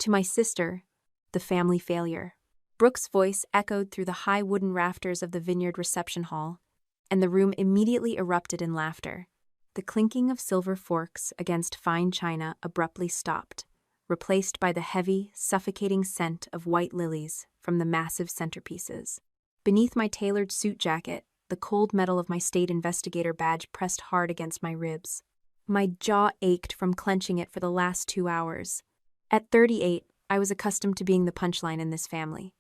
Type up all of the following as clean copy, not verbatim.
To my sister, the family failure. Brooke's voice echoed through the high wooden rafters of the vineyard reception hall, and the room immediately erupted in laughter. The clinking of silver forks against fine china abruptly stopped, replaced by the heavy, suffocating scent of white lilies from the massive centerpieces. Beneath my tailored suit jacket, the cold metal of my state investigator badge pressed hard against my ribs. My jaw ached from clenching it for the last 2 hours. At 38, I was accustomed to being the punchline in this family.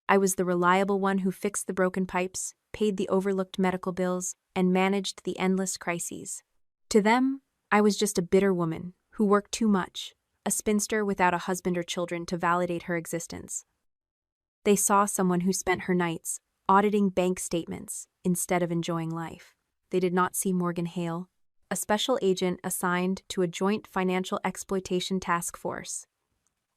I was the reliable one who fixed the broken pipes, paid the overlooked medical bills, and managed the endless crises. To them, I was just a bitter woman who worked too much, a spinster without a husband or children to validate her existence. They saw someone who spent her nights auditing bank statements instead of enjoying life. They did not see Morgan Hale, a special agent assigned to a joint financial exploitation task force.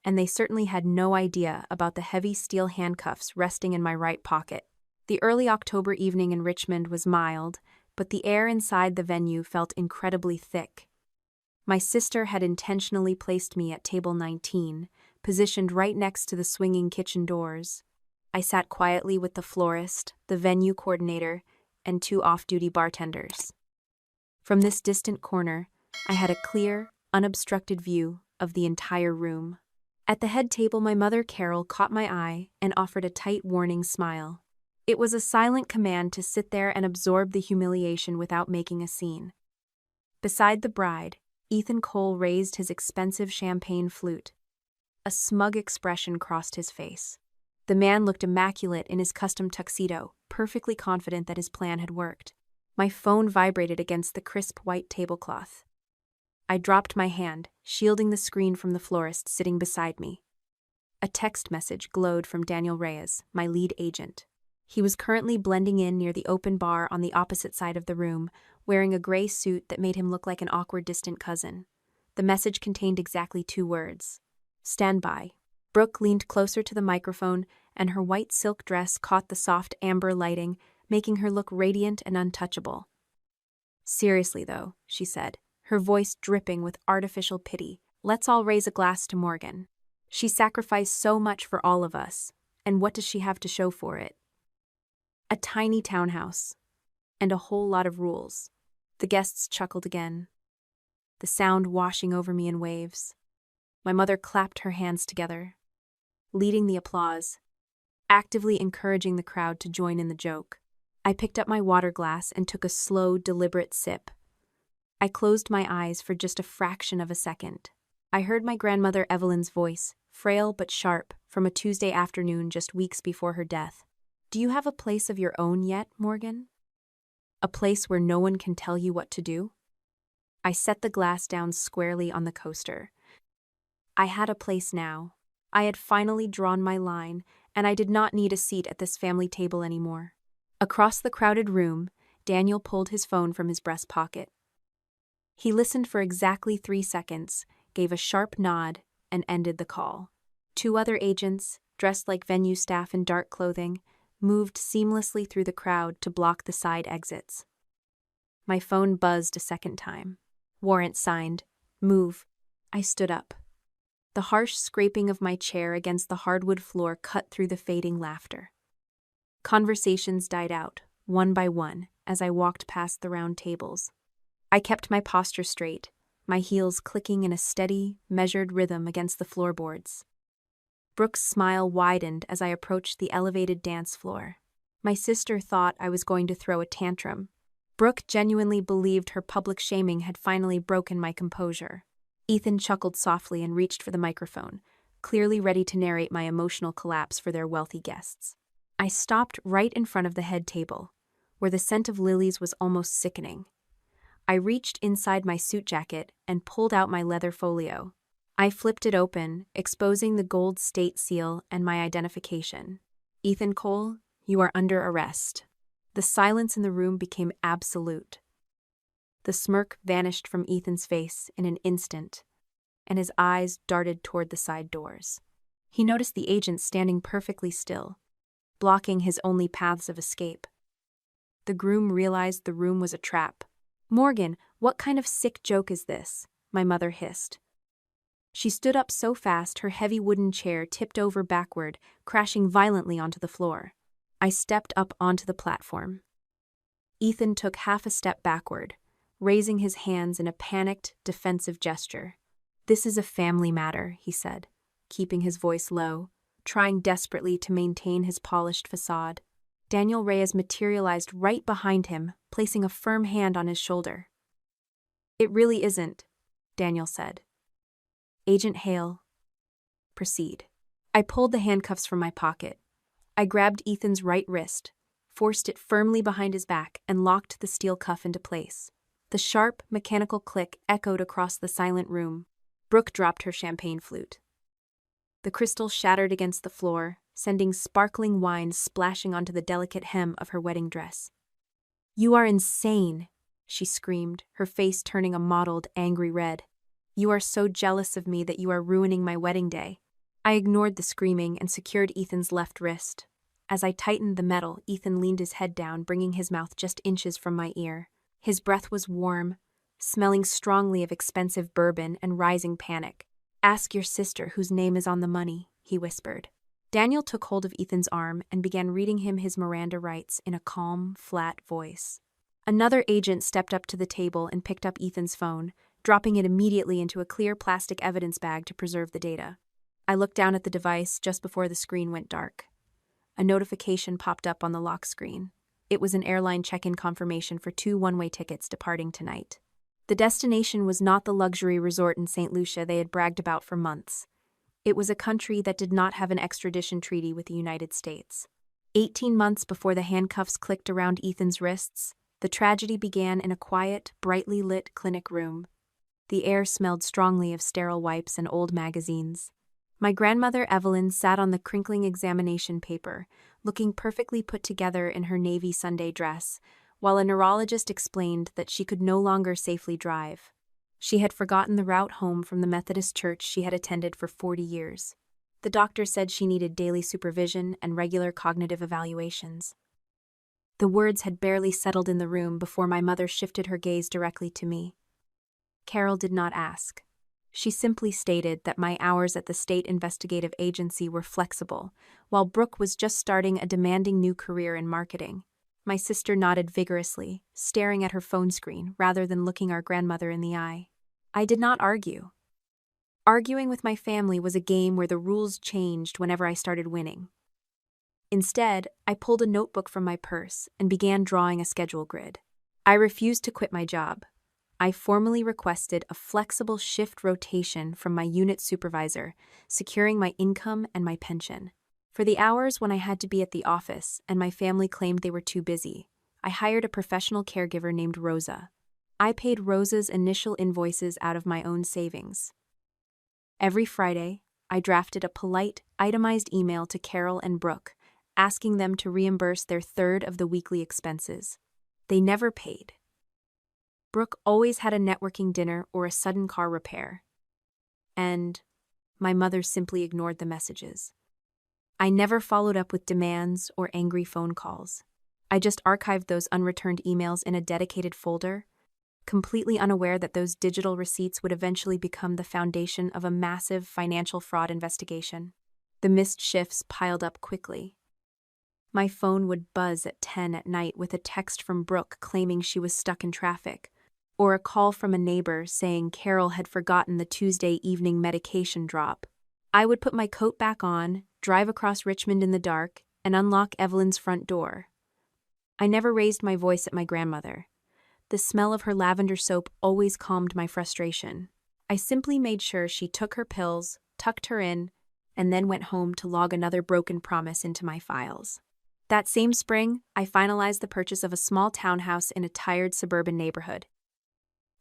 And they certainly had no idea about the heavy steel handcuffs resting in my right pocket. The early October evening in Richmond was mild, but the air inside the venue felt incredibly thick. My sister had intentionally placed me at table 19, positioned right next to the swinging kitchen doors. I sat quietly with the florist, the venue coordinator, and 2 off-duty bartenders. From this distant corner, I had a clear, unobstructed view of the entire room. At the head table, my mother, Carol, caught my eye and offered a tight, warning smile. It was a silent command to sit there and absorb the humiliation without making a scene. Beside the bride, Ethan Cole raised his expensive champagne flute. A smug expression crossed his face. The man looked immaculate in his custom tuxedo, perfectly confident that his plan had worked. My phone vibrated against the crisp white tablecloth. I dropped my hand, shielding the screen from the florist sitting beside me. A text message glowed from Daniel Reyes, my lead agent. He was currently blending in near the open bar on the opposite side of the room, wearing a gray suit that made him look like an awkward distant cousin. The message contained exactly 2 words. Stand by. Brooke leaned closer to the microphone, and her white silk dress caught the soft amber lighting, making her look radiant and untouchable. Seriously, though, she said, her voice dripping with artificial pity, let's all raise a glass to Morgan. She sacrificed so much for all of us, and what does she have to show for it? A tiny townhouse, and a whole lot of rules. The guests chuckled again, the sound washing over me in waves. My mother clapped her hands together, leading the applause, actively encouraging the crowd to join in the joke. I picked up my water glass and took a slow, deliberate sip. I closed my eyes for just a fraction of a second. I heard my grandmother Evelyn's voice, frail but sharp, from a Tuesday afternoon just weeks before her death. Do you have a place of your own yet, Morgan? A place where no one can tell you what to do? I set the glass down squarely on the coaster. I had a place now. I had finally drawn my line, and I did not need a seat at this family table anymore. Across the crowded room, Daniel pulled his phone from his breast pocket. He listened for exactly 3 seconds, gave a sharp nod, and ended the call. 2 other agents, dressed like venue staff in dark clothing, moved seamlessly through the crowd to block the side exits. My phone buzzed a second time. Warrant signed. Move. I stood up. The harsh scraping of my chair against the hardwood floor cut through the fading laughter. Conversations died out, one by one, as I walked past the round tables. I kept my posture straight, my heels clicking in a steady, measured rhythm against the floorboards. Brooke's smile widened as I approached the elevated dance floor. My sister thought I was going to throw a tantrum. Brooke genuinely believed her public shaming had finally broken my composure. Ethan chuckled softly and reached for the microphone, clearly ready to narrate my emotional collapse for their wealthy guests. I stopped right in front of the head table, where the scent of lilies was almost sickening. I reached inside my suit jacket and pulled out my leather folio. I flipped it open, exposing the gold state seal and my identification. Ethan Cole, you are under arrest. The silence in the room became absolute. The smirk vanished from Ethan's face in an instant, and his eyes darted toward the side doors. He noticed the agent standing perfectly still, blocking his only paths of escape. The groom realized the room was a trap. Morgan, what kind of sick joke is this? My mother hissed. She stood up so fast her heavy wooden chair tipped over backward, crashing violently onto the floor. I stepped up onto the platform. Ethan took half a step backward, raising his hands in a panicked, defensive gesture. "This is a family matter," he said, keeping his voice low, trying desperately to maintain his polished facade. Daniel Reyes materialized right behind him, placing a firm hand on his shoulder. "It really isn't," Daniel said. "Agent Hale, proceed." I pulled the handcuffs from my pocket. I grabbed Ethan's right wrist, forced it firmly behind his back, and locked the steel cuff into place. The sharp, mechanical click echoed across the silent room. Brooke dropped her champagne flute. The crystal shattered against the floor, sending sparkling wine splashing onto the delicate hem of her wedding dress. "You are insane," she screamed, her face turning a mottled, angry red. "You are so jealous of me that you are ruining my wedding day." I ignored the screaming and secured Ethan's left wrist. As I tightened the metal, Ethan leaned his head down, bringing his mouth just inches from my ear. His breath was warm, smelling strongly of expensive bourbon and rising panic. "Ask your sister whose name is on the money," he whispered. Daniel took hold of Ethan's arm and began reading him his Miranda rights in a calm, flat voice. Another agent stepped up to the table and picked up Ethan's phone, dropping it immediately into a clear plastic evidence bag to preserve the data. I looked down at the device just before the screen went dark. A notification popped up on the lock screen. It was an airline check-in confirmation for 2 one-way tickets departing tonight. The destination was not the luxury resort in St. Lucia they had bragged about for months. It was a country that did not have an extradition treaty with the United States. 18 months before the handcuffs clicked around Ethan's wrists, the tragedy began in a quiet, brightly lit clinic room. The air smelled strongly of sterile wipes and old magazines. My grandmother Evelyn sat on the crinkling examination paper, looking perfectly put together in her navy Sunday dress, while a neurologist explained that she could no longer safely drive. She had forgotten the route home from the Methodist church she had attended for 40 years. The doctor said she needed daily supervision and regular cognitive evaluations. The words had barely settled in the room before my mother shifted her gaze directly to me. Carol did not ask. She simply stated that my hours at the State Investigative Agency were flexible, while Brooke was just starting a demanding new career in marketing. My sister nodded vigorously, staring at her phone screen rather than looking our grandmother in the eye. I did not argue. Arguing with my family was a game where the rules changed whenever I started winning. Instead, I pulled a notebook from my purse and began drawing a schedule grid. I refused to quit my job. I formally requested a flexible shift rotation from my unit supervisor, securing my income and my pension. For the hours when I had to be at the office and my family claimed they were too busy, I hired a professional caregiver named Rosa. I paid Rosa's initial invoices out of my own savings. Every Friday, I drafted a polite, itemized email to Carol and Brooke, asking them to reimburse their third of the weekly expenses. They never paid. Brooke always had a networking dinner or a sudden car repair. And my mother simply ignored the messages. I never followed up with demands or angry phone calls. I just archived those unreturned emails in a dedicated folder, completely unaware that those digital receipts would eventually become the foundation of a massive financial fraud investigation. The missed shifts piled up quickly. My phone would buzz at 10 at night with a text from Brooke claiming she was stuck in traffic, or a call from a neighbor saying Carol had forgotten the Tuesday evening medication drop. I would put my coat back on, drive across Richmond in the dark, and unlock Evelyn's front door. I never raised my voice at my grandmother. The smell of her lavender soap always calmed my frustration. I simply made sure she took her pills, tucked her in, and then went home to log another broken promise into my files. That same spring, I finalized the purchase of a small townhouse in a tired suburban neighborhood.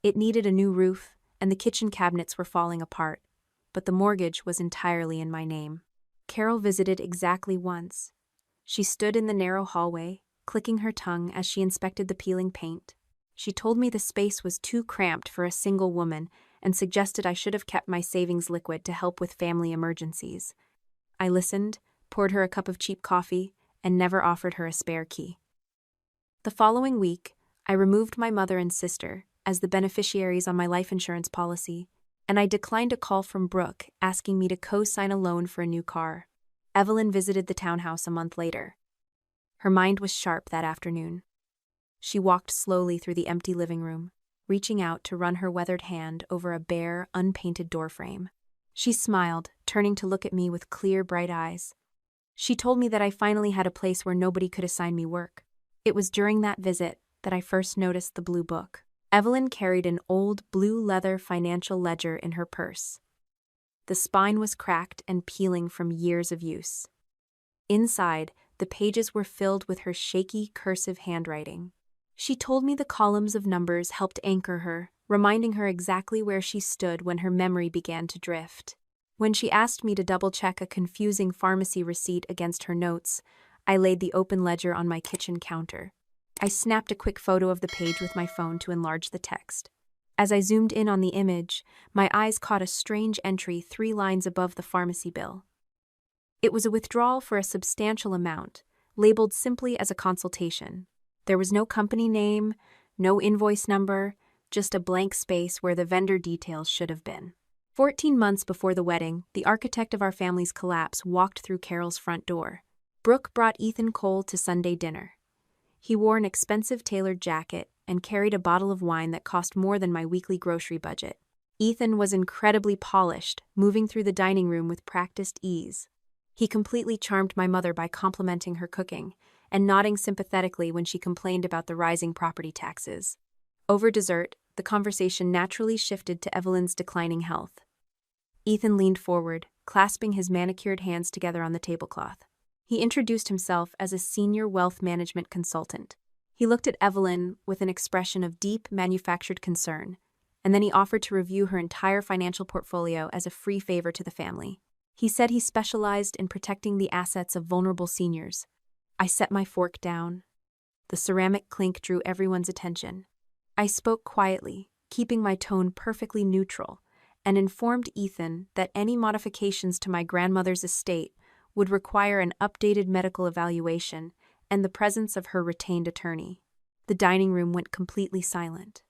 It needed a new roof, and the kitchen cabinets were falling apart, but the mortgage was entirely in my name. Carol visited exactly once. She stood in the narrow hallway, clicking her tongue as she inspected the peeling paint. She told me the space was too cramped for a single woman and suggested I should have kept my savings liquid to help with family emergencies. I listened, poured her a cup of cheap coffee, and never offered her a spare key. The following week, I removed my mother and sister as the beneficiaries on my life insurance policy, and I declined a call from Brooke asking me to co-sign a loan for a new car. Evelyn visited the townhouse a month later. Her mind was sharp that afternoon. She walked slowly through the empty living room, reaching out to run her weathered hand over a bare, unpainted doorframe. She smiled, turning to look at me with clear, bright eyes. She told me that I finally had a place where nobody could assign me work. It was during that visit that I first noticed the blue book. Evelyn carried an old blue leather financial ledger in her purse. The spine was cracked and peeling from years of use. Inside, the pages were filled with her shaky, cursive handwriting. She told me the columns of numbers helped anchor her, reminding her exactly where she stood when her memory began to drift. When she asked me to double-check a confusing pharmacy receipt against her notes, I laid the open ledger on my kitchen counter. I snapped a quick photo of the page with my phone to enlarge the text. As I zoomed in on the image, my eyes caught a strange entry 3 lines above the pharmacy bill. It was a withdrawal for a substantial amount, labeled simply as a consultation. There was no company name, no invoice number, just a blank space where the vendor details should have been. 14 months before the wedding, the architect of our family's collapse walked through Carol's front door. Brooke brought Ethan Cole to Sunday dinner. He wore an expensive tailored jacket and carried a bottle of wine that cost more than my weekly grocery budget. Ethan was incredibly polished, moving through the dining room with practiced ease. He completely charmed my mother by complimenting her cooking and nodding sympathetically when she complained about the rising property taxes. Over dessert, the conversation naturally shifted to Evelyn's declining health. Ethan leaned forward, clasping his manicured hands together on the tablecloth. He introduced himself as a senior wealth management consultant. He looked at Evelyn with an expression of deep, manufactured concern, and then he offered to review her entire financial portfolio as a free favor to the family. He said he specialized in protecting the assets of vulnerable seniors. I set my fork down. The ceramic clink drew everyone's attention. I spoke quietly, keeping my tone perfectly neutral, and informed Ethan that any modifications to my grandmother's estate would require an updated medical evaluation and the presence of her retained attorney. The dining room went completely silent.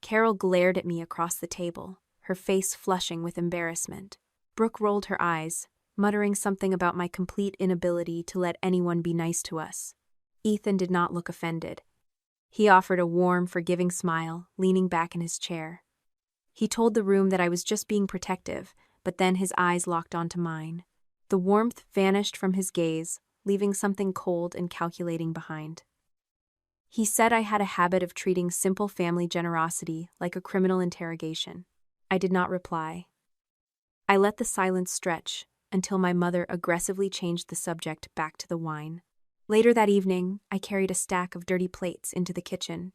Carol glared at me across the table, her face flushing with embarrassment. Brooke rolled her eyes, muttering something about my complete inability to let anyone be nice to us. Ethan did not look offended. He offered a warm, forgiving smile, leaning back in his chair. He told the room that I was just being protective, but then his eyes locked onto mine. The warmth vanished from his gaze, leaving something cold and calculating behind. He said I had a habit of treating simple family generosity like a criminal interrogation. I did not reply. I let the silence stretch until my mother aggressively changed the subject back to the wine. Later that evening, I carried a stack of dirty plates into the kitchen.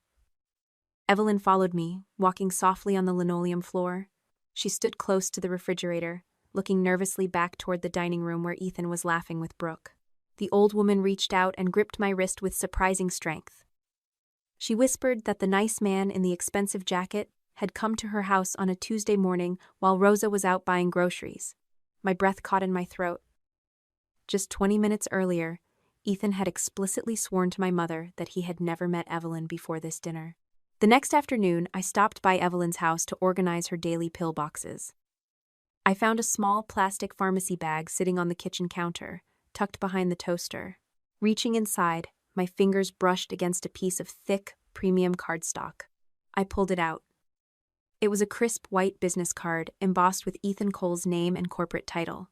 Evelyn followed me, walking softly on the linoleum floor. She stood close to the refrigerator, looking nervously back toward the dining room where Ethan was laughing with Brooke. The old woman reached out and gripped my wrist with surprising strength. She whispered that the nice man in the expensive jacket had come to her house on a Tuesday morning while Rosa was out buying groceries. My breath caught in my throat. Just 20 minutes earlier, Ethan had explicitly sworn to my mother that he had never met Evelyn before this dinner. The next afternoon, I stopped by Evelyn's house to organize her daily pill boxes. I found a small plastic pharmacy bag sitting on the kitchen counter, tucked behind the toaster. Reaching inside, my fingers brushed against a piece of thick, premium cardstock. I pulled it out. It was a crisp white business card embossed with Ethan Cole's name and corporate title.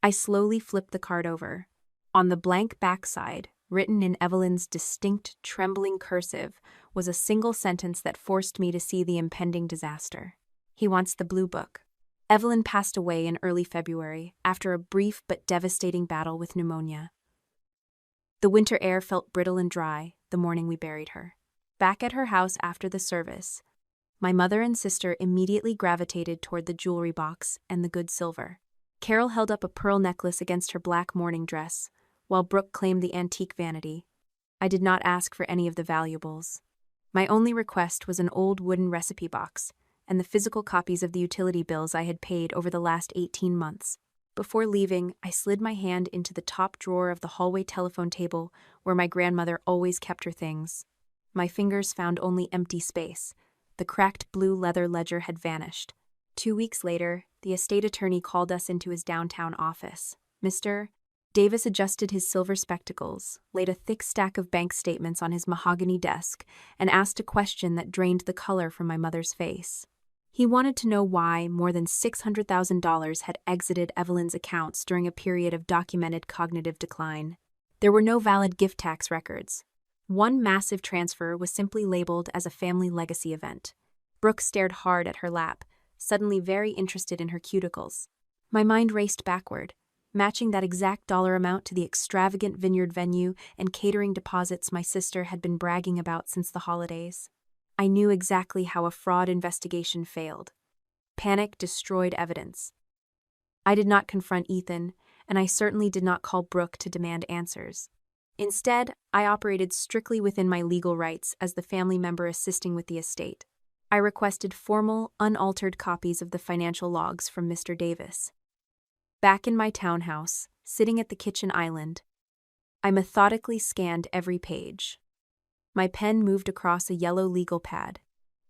I slowly flipped the card over. On the blank backside, written in Evelyn's distinct, trembling cursive, was a single sentence that forced me to see the impending disaster. He wants the blue book. Evelyn passed away in early February after a brief but devastating battle with pneumonia. The winter air felt brittle and dry the morning we buried her. Back at her house after the service, my mother and sister immediately gravitated toward the jewelry box and the good silver. Carol held up a pearl necklace against her black mourning dress, while Brooke claimed the antique vanity. I did not ask for any of the valuables. My only request was an old wooden recipe box and the physical copies of the utility bills I had paid over the last 18 months. Before leaving, I slid my hand into the top drawer of the hallway telephone table where my grandmother always kept her things. My fingers found only empty space. The cracked blue leather ledger had vanished. 2 weeks later, the estate attorney called us into his downtown office. Mr. Davis adjusted his silver spectacles, laid a thick stack of bank statements on his mahogany desk, and asked a question that drained the color from my mother's face. He wanted to know why more than $600,000 had exited Evelyn's accounts during a period of documented cognitive decline. There were no valid gift tax records. One massive transfer was simply labeled as a family legacy event. Brooke stared hard at her lap, suddenly very interested in her cuticles. My mind raced backward, matching that exact dollar amount to the extravagant vineyard venue and catering deposits my sister had been bragging about since the holidays. I knew exactly how a fraud investigation failed. Panic destroyed evidence. I did not confront Ethan, and I certainly did not call Brooke to demand answers. Instead, I operated strictly within my legal rights as the family member assisting with the estate. I requested formal, unaltered copies of the financial logs from Mr. Davis. Back in my townhouse, sitting at the kitchen island, I methodically scanned every page. My pen moved across a yellow legal pad,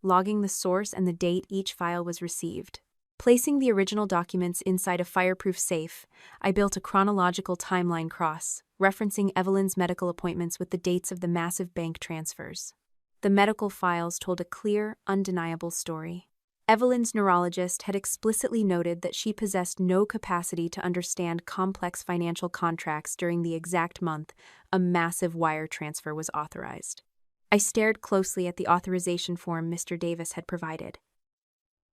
logging the source and the date each file was received. Placing the original documents inside a fireproof safe, I built a chronological timeline cross, referencing Evelyn's medical appointments with the dates of the massive bank transfers. The medical files told a clear, undeniable story. Evelyn's neurologist had explicitly noted that she possessed no capacity to understand complex financial contracts during the exact month a massive wire transfer was authorized. I stared closely at the authorization form Mr. Davis had provided.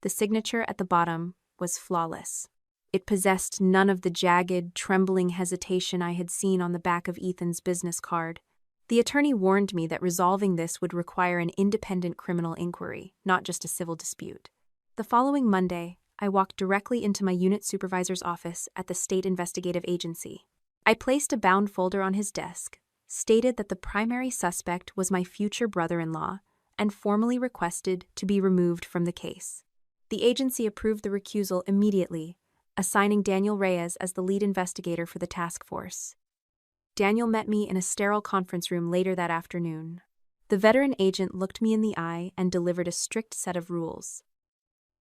The signature at the bottom was flawless. It possessed none of the jagged, trembling hesitation I had seen on the back of Ethan's business card. The attorney warned me that resolving this would require an independent criminal inquiry, not just a civil dispute. The following Monday, I walked directly into my unit supervisor's office at the State Investigative Agency. I placed a bound folder on his desk, stated that the primary suspect was my future brother-in-law, and formally requested to be removed from the case. The agency approved the recusal immediately, assigning Daniel Reyes as the lead investigator for the task force. Daniel met me in a sterile conference room later that afternoon. The veteran agent looked me in the eye and delivered a strict set of rules.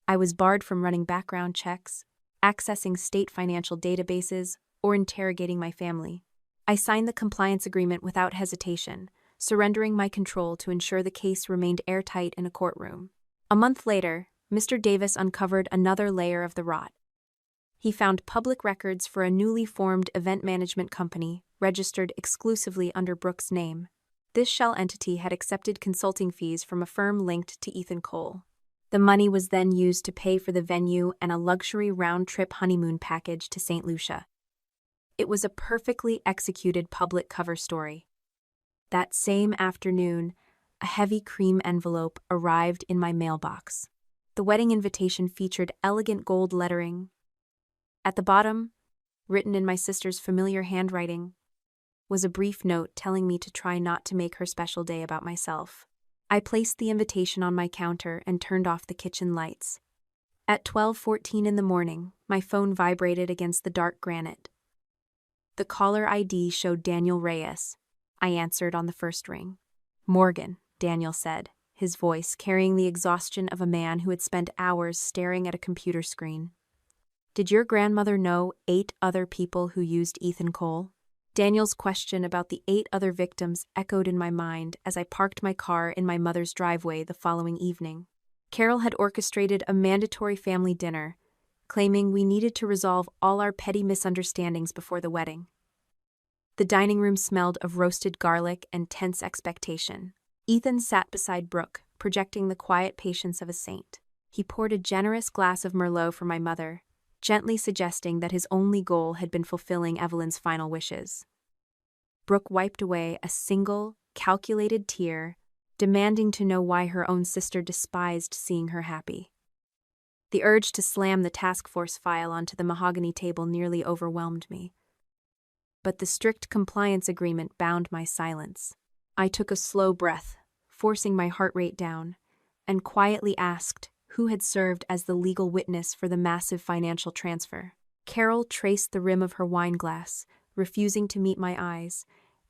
I was barred from running background checks, accessing state financial databases, or interrogating my family. I signed the compliance agreement without hesitation, surrendering my control to ensure the case remained airtight in a courtroom. A month later, Mr. Davis uncovered another layer of the rot. He found public records for a newly formed event management company registered exclusively under Brooke's name. This shell entity had accepted consulting fees from a firm linked to Ethan Cole. The money was then used to pay for the venue and a luxury round-trip honeymoon package to St. Lucia. It was a perfectly executed public cover story. That same afternoon, a heavy cream envelope arrived in my mailbox. The wedding invitation featured elegant gold lettering. At the bottom, written in my sister's familiar handwriting, was a brief note telling me to try not to make her special day about myself. I placed the invitation on my counter and turned off the kitchen lights. At 12:14 in the morning, my phone vibrated against the dark granite. The caller ID showed Daniel Reyes. I answered on the first ring. "Morgan," Daniel said, his voice carrying the exhaustion of a man who had spent hours staring at a computer screen. "Did your grandmother know 8 other people who used Ethan Cole?" Daniel's question about the 8 other victims echoed in my mind as I parked my car in my mother's driveway the following evening. Carol had orchestrated a mandatory family dinner, claiming we needed to resolve all our petty misunderstandings before the wedding. The dining room smelled of roasted garlic and tense expectation. Ethan sat beside Brooke, projecting the quiet patience of a saint. He poured a generous glass of Merlot for my mother, gently suggesting that his only goal had been fulfilling Evelyn's final wishes. Brooke wiped away a single, calculated tear, demanding to know why her own sister despised seeing her happy. The urge to slam the task force file onto the mahogany table nearly overwhelmed me. But the strict compliance agreement bound my silence. I took a slow breath, forcing my heart rate down, and quietly asked who had served as the legal witness for the massive financial transfer. Carol traced the rim of her wineglass, refusing to meet my eyes,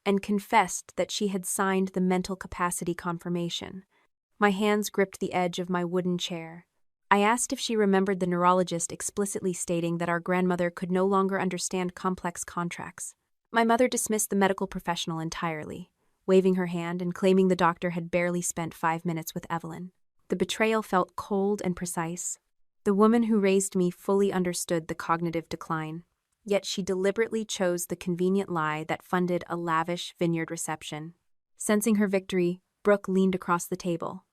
and confessed that she had signed the mental capacity confirmation. My hands gripped the edge of my wooden chair, I asked if she remembered the neurologist explicitly stating that our grandmother could no longer understand complex contracts. My mother dismissed the medical professional entirely, waving her hand and claiming the doctor had barely spent 5 minutes with Evelyn. The betrayal felt cold and precise. The woman who raised me fully understood the cognitive decline, yet she deliberately chose the convenient lie that funded a lavish vineyard reception. Sensing her victory, Brooke leaned across the table.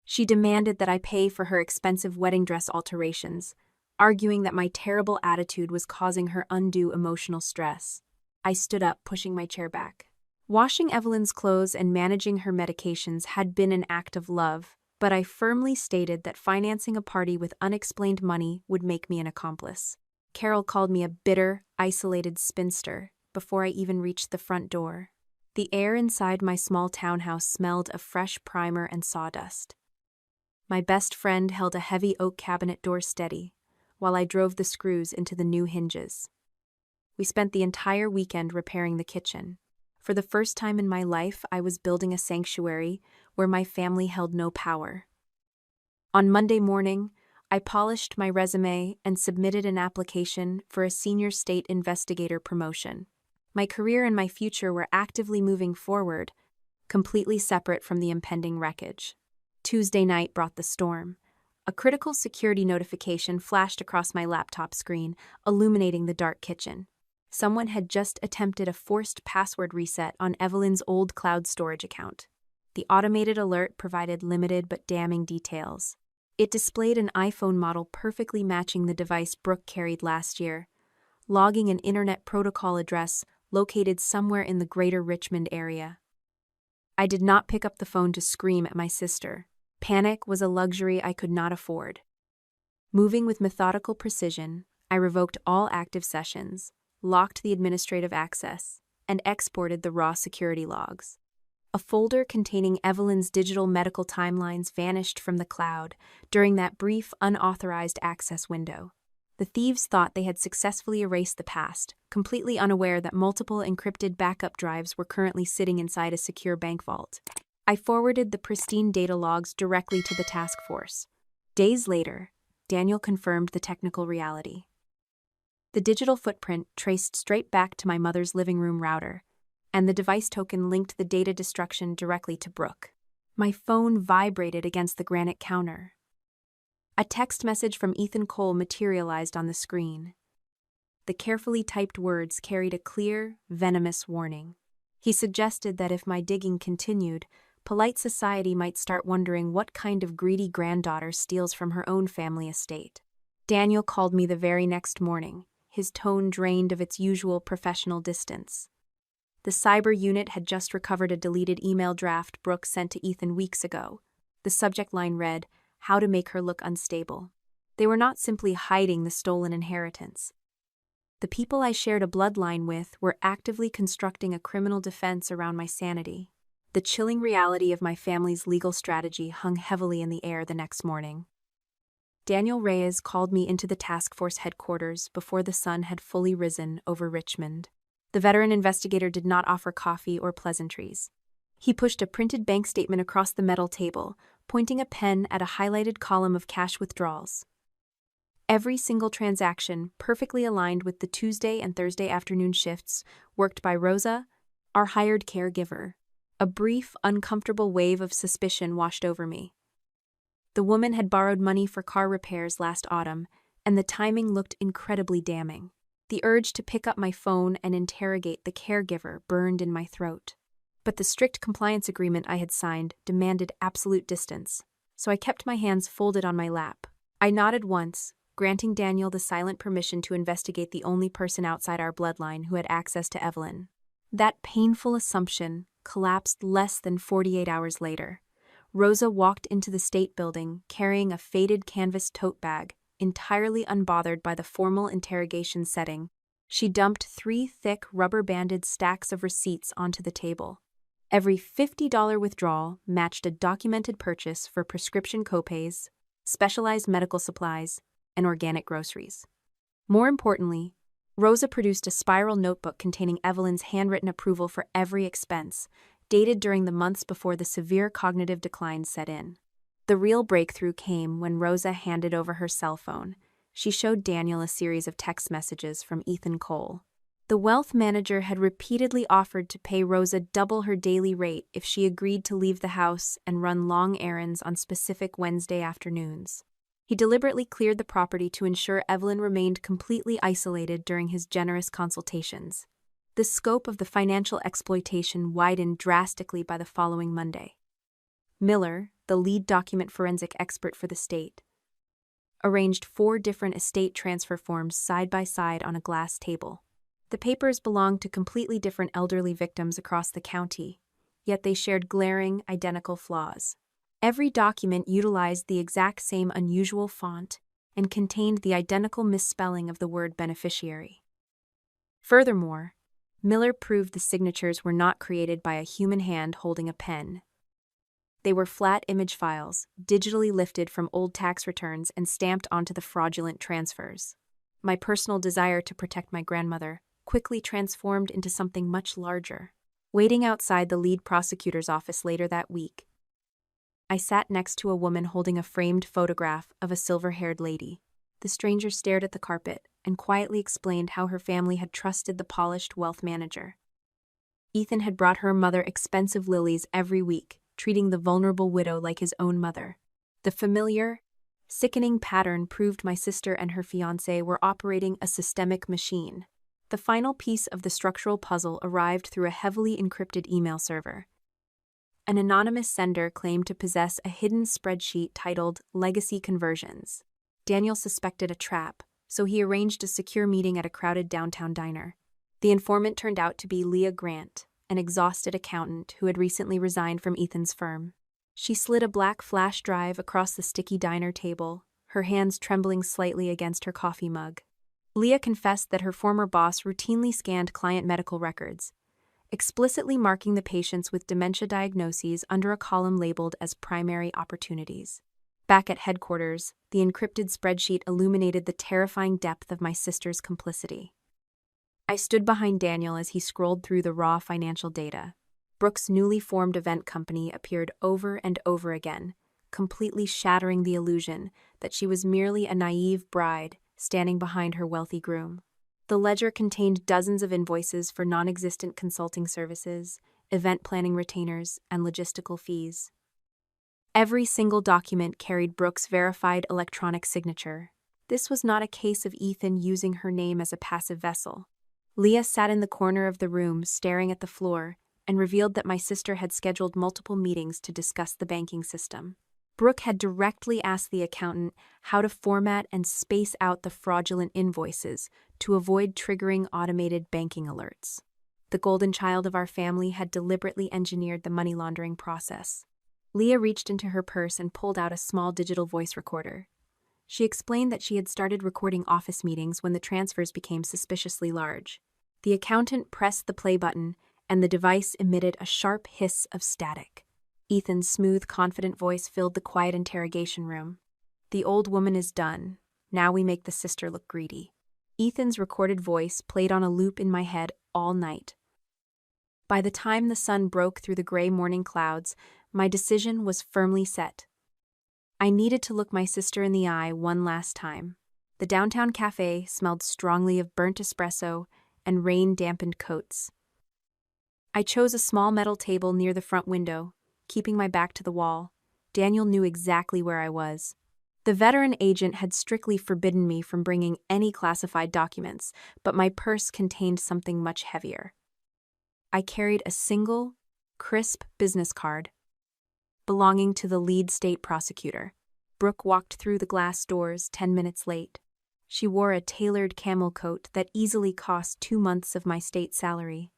She demanded that I pay for her expensive wedding dress alterations, arguing that my terrible attitude was causing her undue emotional stress. I stood up, pushing my chair back. Washing Evelyn's clothes and managing her medications had been an act of love, but I firmly stated that financing a party with unexplained money would make me an accomplice. Carol called me a bitter, isolated spinster before I even reached the front door. The air inside my small townhouse smelled of fresh primer and sawdust. My best friend held a heavy oak cabinet door steady, while I drove the screws into the new hinges. We spent the entire weekend repairing the kitchen. For the first time in my life, I was building a sanctuary where my family held no power. On Monday morning, I polished my resume and submitted an application for a senior state investigator promotion. My career and my future were actively moving forward, completely separate from the impending wreckage. Tuesday night brought the storm. A critical security notification flashed across my laptop screen, illuminating the dark kitchen. Someone had just attempted a forced password reset on Evelyn's old cloud storage account. The automated alert provided limited but damning details. It displayed an iPhone model perfectly matching the device Brooke carried last year, logging an internet protocol address located somewhere in the greater Richmond area. I did not pick up the phone to scream at my sister. Panic was a luxury I could not afford. Moving with methodical precision, I revoked all active sessions, locked the administrative access, and exported the raw security logs. A folder containing Evelyn's digital medical timelines vanished from the cloud during that brief, unauthorized access window. The thieves thought they had successfully erased the past, completely unaware that multiple encrypted backup drives were currently sitting inside a secure bank vault. I forwarded the pristine data logs directly to the task force. Days later, Daniel confirmed the technical reality. The digital footprint traced straight back to my mother's living room router, and the device token linked the data destruction directly to Brooke. My phone vibrated against the granite counter. A text message from Ethan Cole materialized on the screen. The carefully typed words carried a clear, venomous warning. He suggested that if my digging continued, polite society might start wondering what kind of greedy granddaughter steals from her own family estate. Daniel called me the very next morning, his tone drained of its usual professional distance. The cyber unit had just recovered a deleted email draft Brooke sent to Ethan weeks ago. The subject line read, "How to make her look unstable." They were not simply hiding the stolen inheritance. The people I shared a bloodline with were actively constructing a criminal defense around my sanity. The chilling reality of my family's legal strategy hung heavily in the air the next morning. Daniel Reyes called me into the task force headquarters before the sun had fully risen over Richmond. The veteran investigator did not offer coffee or pleasantries. He pushed a printed bank statement across the metal table, pointing a pen at a highlighted column of cash withdrawals. Every single transaction perfectly aligned with the Tuesday and Thursday afternoon shifts worked by Rosa, our hired caregiver. A brief, uncomfortable wave of suspicion washed over me. The woman had borrowed money for car repairs last autumn, and the timing looked incredibly damning. The urge to pick up my phone and interrogate the caregiver burned in my throat. But the strict compliance agreement I had signed demanded absolute distance, so I kept my hands folded on my lap. I nodded once, granting Daniel the silent permission to investigate the only person outside our bloodline who had access to Evelyn. That painful assumption collapsed less than 48 hours later. Rosa walked into the state building carrying a faded canvas tote bag, entirely unbothered by the formal interrogation setting. She dumped 3 thick, rubber-banded stacks of receipts onto the table. Every $50 withdrawal matched a documented purchase for prescription copays, specialized medical supplies, and organic groceries. More importantly, Rosa produced a spiral notebook containing Evelyn's handwritten approval for every expense, dated during the months before the severe cognitive decline set in. The real breakthrough came when Rosa handed over her cell phone. She showed Daniel a series of text messages from Ethan Cole. The wealth manager had repeatedly offered to pay Rosa double her daily rate if she agreed to leave the house and run long errands on specific Wednesday afternoons. He deliberately cleared the property to ensure Evelyn remained completely isolated during his generous consultations. The scope of the financial exploitation widened drastically by the following Monday. Miller, the lead document forensic expert for the state, arranged 4 different estate transfer forms side by side on a glass table. The papers belonged to completely different elderly victims across the county, yet they shared glaring, identical flaws. Every document utilized the exact same unusual font and contained the identical misspelling of the word beneficiary. Furthermore, Miller proved the signatures were not created by a human hand holding a pen. They were flat image files, digitally lifted from old tax returns and stamped onto the fraudulent transfers. My personal desire to protect my grandmother quickly transformed into something much larger. Waiting outside the lead prosecutor's office later that week, I sat next to a woman holding a framed photograph of a silver-haired lady. The stranger stared at the carpet and quietly explained how her family had trusted the polished wealth manager. Ethan had brought her mother expensive lilies every week, treating the vulnerable widow like his own mother. The familiar, sickening pattern proved my sister and her fiancé were operating a systemic machine. The final piece of the structural puzzle arrived through a heavily encrypted email server. An anonymous sender claimed to possess a hidden spreadsheet titled Legacy Conversions. Daniel suspected a trap, so he arranged a secure meeting at a crowded downtown diner. The informant turned out to be Leah Grant, an exhausted accountant who had recently resigned from Ethan's firm. She slid a black flash drive across the sticky diner table, her hands trembling slightly against her coffee mug. Leah confessed that her former boss routinely scanned client medical records, explicitly marking the patients with dementia diagnoses under a column labeled as primary opportunities. Back at headquarters, the encrypted spreadsheet illuminated the terrifying depth of my sister's complicity. I stood behind Daniel as he scrolled through the raw financial data. Brooks' newly formed event company appeared over and over again, completely shattering the illusion that she was merely a naive bride standing behind her wealthy groom. The ledger contained dozens of invoices for non-existent consulting services, event planning retainers, and logistical fees. Every single document carried Brooks' verified electronic signature. This was not a case of Ethan using her name as a passive vessel. Leah sat in the corner of the room, staring at the floor, and revealed that my sister had scheduled multiple meetings to discuss the banking system. Brooke had directly asked the accountant how to format and space out the fraudulent invoices to avoid triggering automated banking alerts. The golden child of our family had deliberately engineered the money laundering process. Leah reached into her purse and pulled out a small digital voice recorder. She explained that she had started recording office meetings when the transfers became suspiciously large. The accountant pressed the play button, and the device emitted a sharp hiss of static. Ethan's smooth, confident voice filled the quiet interrogation room. "The old woman is done. Now we make the sister look greedy." Ethan's recorded voice played on a loop in my head all night. By the time the sun broke through the gray morning clouds, my decision was firmly set. I needed to look my sister in the eye one last time. The downtown cafe smelled strongly of burnt espresso and rain-dampened coats. I chose a small metal table near the front window, keeping my back to the wall. Daniel knew exactly where I was. The veteran agent had strictly forbidden me from bringing any classified documents, but my purse contained something much heavier. I carried a single, crisp business card belonging to the lead state prosecutor. Brooke walked through the glass doors 10 minutes late. She wore a tailored camel coat that easily cost 2 months of my state salary.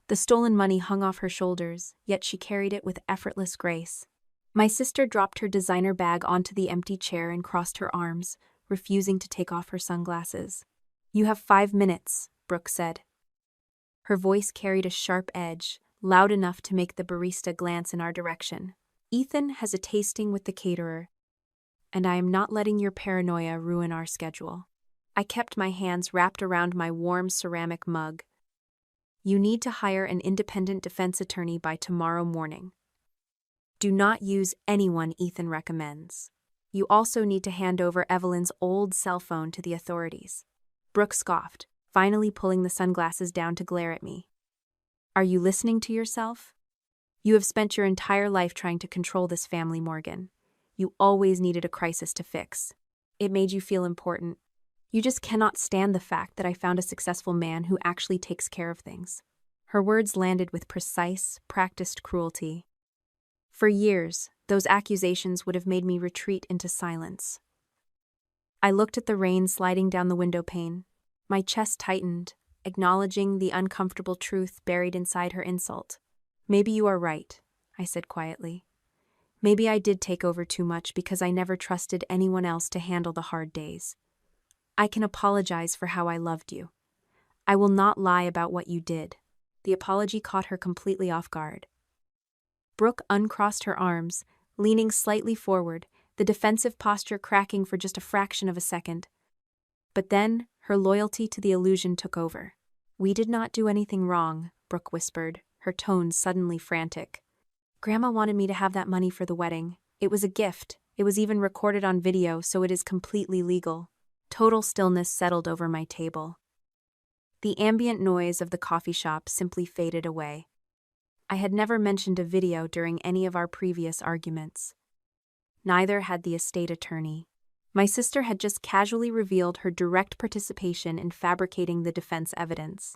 The stolen money hung off her shoulders, yet she carried it with effortless grace. My sister dropped her designer bag onto the empty chair and crossed her arms, refusing to take off her sunglasses. "You have 5 minutes," Brooke said. Her voice carried a sharp edge, loud enough to make the barista glance in our direction. "Ethan has a tasting with the caterer, and I am not letting your paranoia ruin our schedule." I kept my hands wrapped around my warm ceramic mug. "You need to hire an independent defense attorney by tomorrow morning." Do not use anyone Ethan recommends. You also need to hand over Evelyn's old cell phone to the authorities. Brooke scoffed, finally pulling the sunglasses down to glare at me. Are you listening to yourself? You have spent your entire life trying to control this family, Morgan. You always needed a crisis to fix. It made you feel important. You just cannot stand the fact that I found a successful man who actually takes care of things. Her words landed with precise, practiced cruelty. For years, those accusations would have made me retreat into silence. I looked at the rain sliding down the window pane. My chest tightened, acknowledging the uncomfortable truth buried inside her insult. Maybe you are right, I said quietly. Maybe I did take over too much because I never trusted anyone else to handle the hard days. I can apologize for how I loved you. I will not lie about what you did. The apology caught her completely off guard. Brooke uncrossed her arms, leaning slightly forward, the defensive posture cracking for just a fraction of a second. But then, her loyalty to the illusion took over. We did not do anything wrong, Brooke whispered, her tone suddenly frantic. Grandma wanted me to have that money for the wedding. It was a gift. It was even recorded on video, so it is completely legal. Total stillness settled over my table. The ambient noise of the coffee shop simply faded away. I had never mentioned a video during any of our previous arguments. Neither had the estate attorney. My sister had just casually revealed her direct participation in fabricating the defense evidence.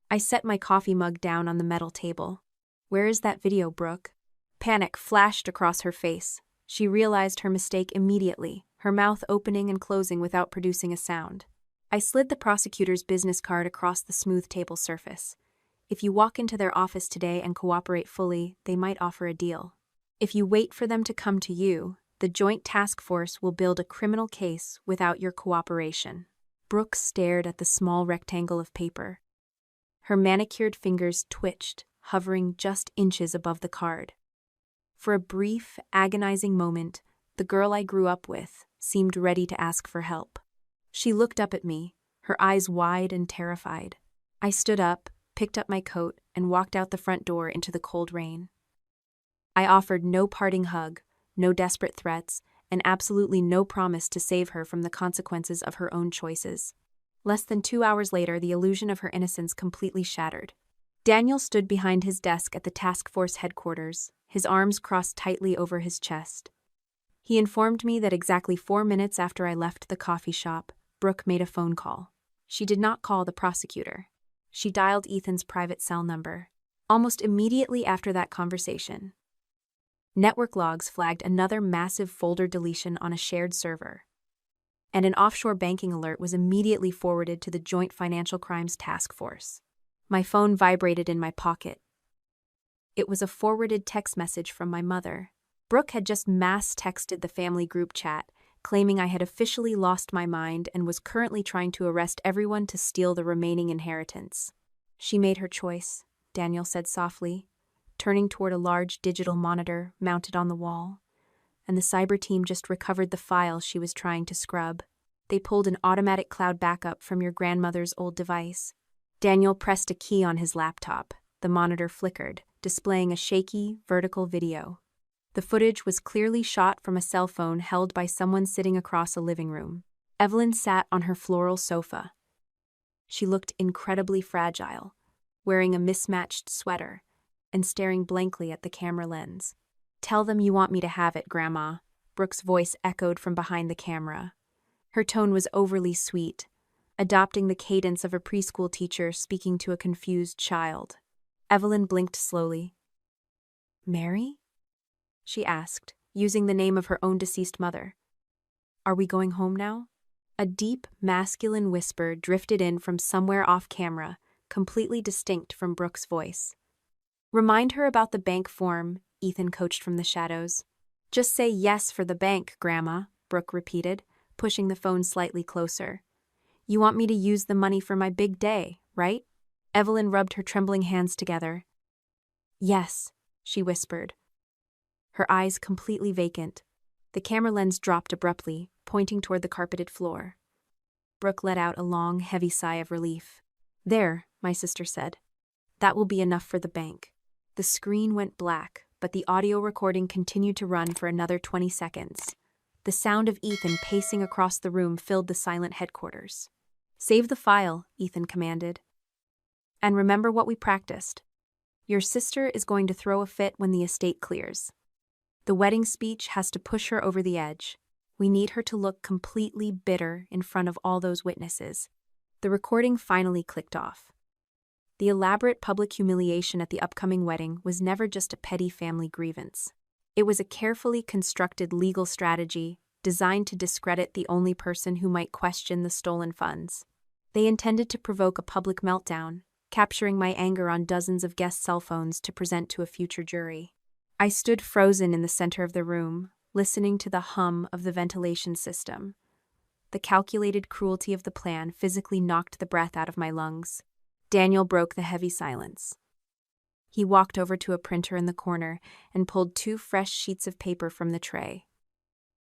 I set my coffee mug down on the metal table. Where is that video, Brooke? Panic flashed across her face. She realized her mistake immediately, her mouth opening and closing without producing a sound. I slid the prosecutor's business card across the smooth table surface. If you walk into their office today and cooperate fully, they might offer a deal. If you wait for them to come to you, the joint task force will build a criminal case without your cooperation. Brooke stared at the small rectangle of paper. Her manicured fingers twitched, hovering just inches above the card. For a brief, agonizing moment, the girl I grew up with seemed ready to ask for help. She looked up at me, her eyes wide and terrified. I stood up, picked up my coat, and walked out the front door into the cold rain. I offered no parting hug, no desperate threats, and absolutely no promise to save her from the consequences of her own choices. Less than 2 hours later, the illusion of her innocence completely shattered. Daniel stood behind his desk at the task force headquarters, his arms crossed tightly over his chest. He informed me that exactly 4 minutes after I left the coffee shop, Brooke made a phone call. She did not call the prosecutor. She dialed Ethan's private cell number. Almost immediately after that conversation, network logs flagged another massive folder deletion on a shared server, and an offshore banking alert was immediately forwarded to the Joint Financial Crimes Task Force. My phone vibrated in my pocket. It was a forwarded text message from my mother. Brooke had just mass texted the family group chat, claiming I had officially lost my mind and was currently trying to arrest everyone to steal the remaining inheritance. She made her choice, Daniel said softly, turning toward a large digital monitor mounted on the wall. And the cyber team just recovered the files she was trying to scrub. They pulled an automatic cloud backup from your grandmother's old device. Daniel pressed a key on his laptop. The monitor flickered, displaying a shaky, vertical video. The footage was clearly shot from a cell phone held by someone sitting across a living room. Evelyn sat on her floral sofa. She looked incredibly fragile, wearing a mismatched sweater and staring blankly at the camera lens. "Tell them you want me to have it, Grandma," Brooke's voice echoed from behind the camera. Her tone was overly sweet, adopting the cadence of a preschool teacher speaking to a confused child. Evelyn blinked slowly. "Mary?" she asked, using the name of her own deceased mother. "Are we going home now?" A deep, masculine whisper drifted in from somewhere off camera, completely distinct from Brooke's voice. "Remind her about the bank form," Ethan coached from the shadows. "Just say yes for the bank, Grandma," Brooke repeated, pushing the phone slightly closer. "You want me to use the money for my big day, right?" Evelyn rubbed her trembling hands together. "Yes," she whispered, her eyes completely vacant. The camera lens dropped abruptly, pointing toward the carpeted floor. Brooke let out a long, heavy sigh of relief. "There," my sister said. "That will be enough for the bank." The screen went black, but the audio recording continued to run for another 20 seconds. The sound of Ethan pacing across the room filled the silent headquarters. "Save the file," Ethan commanded. "And remember what we practiced. Your sister is going to throw a fit when the estate clears. The wedding speech has to push her over the edge. We need her to look completely bitter in front of all those witnesses." The recording finally clicked off. The elaborate public humiliation at the upcoming wedding was never just a petty family grievance. It was a carefully constructed legal strategy designed to discredit the only person who might question the stolen funds. They intended to provoke a public meltdown, capturing my anger on dozens of guest cell phones to present to a future jury. I stood frozen in the center of the room, listening to the hum of the ventilation system. The calculated cruelty of the plan physically knocked the breath out of my lungs. Daniel broke the heavy silence. He walked over to a printer in the corner and pulled 2 fresh sheets of paper from the tray.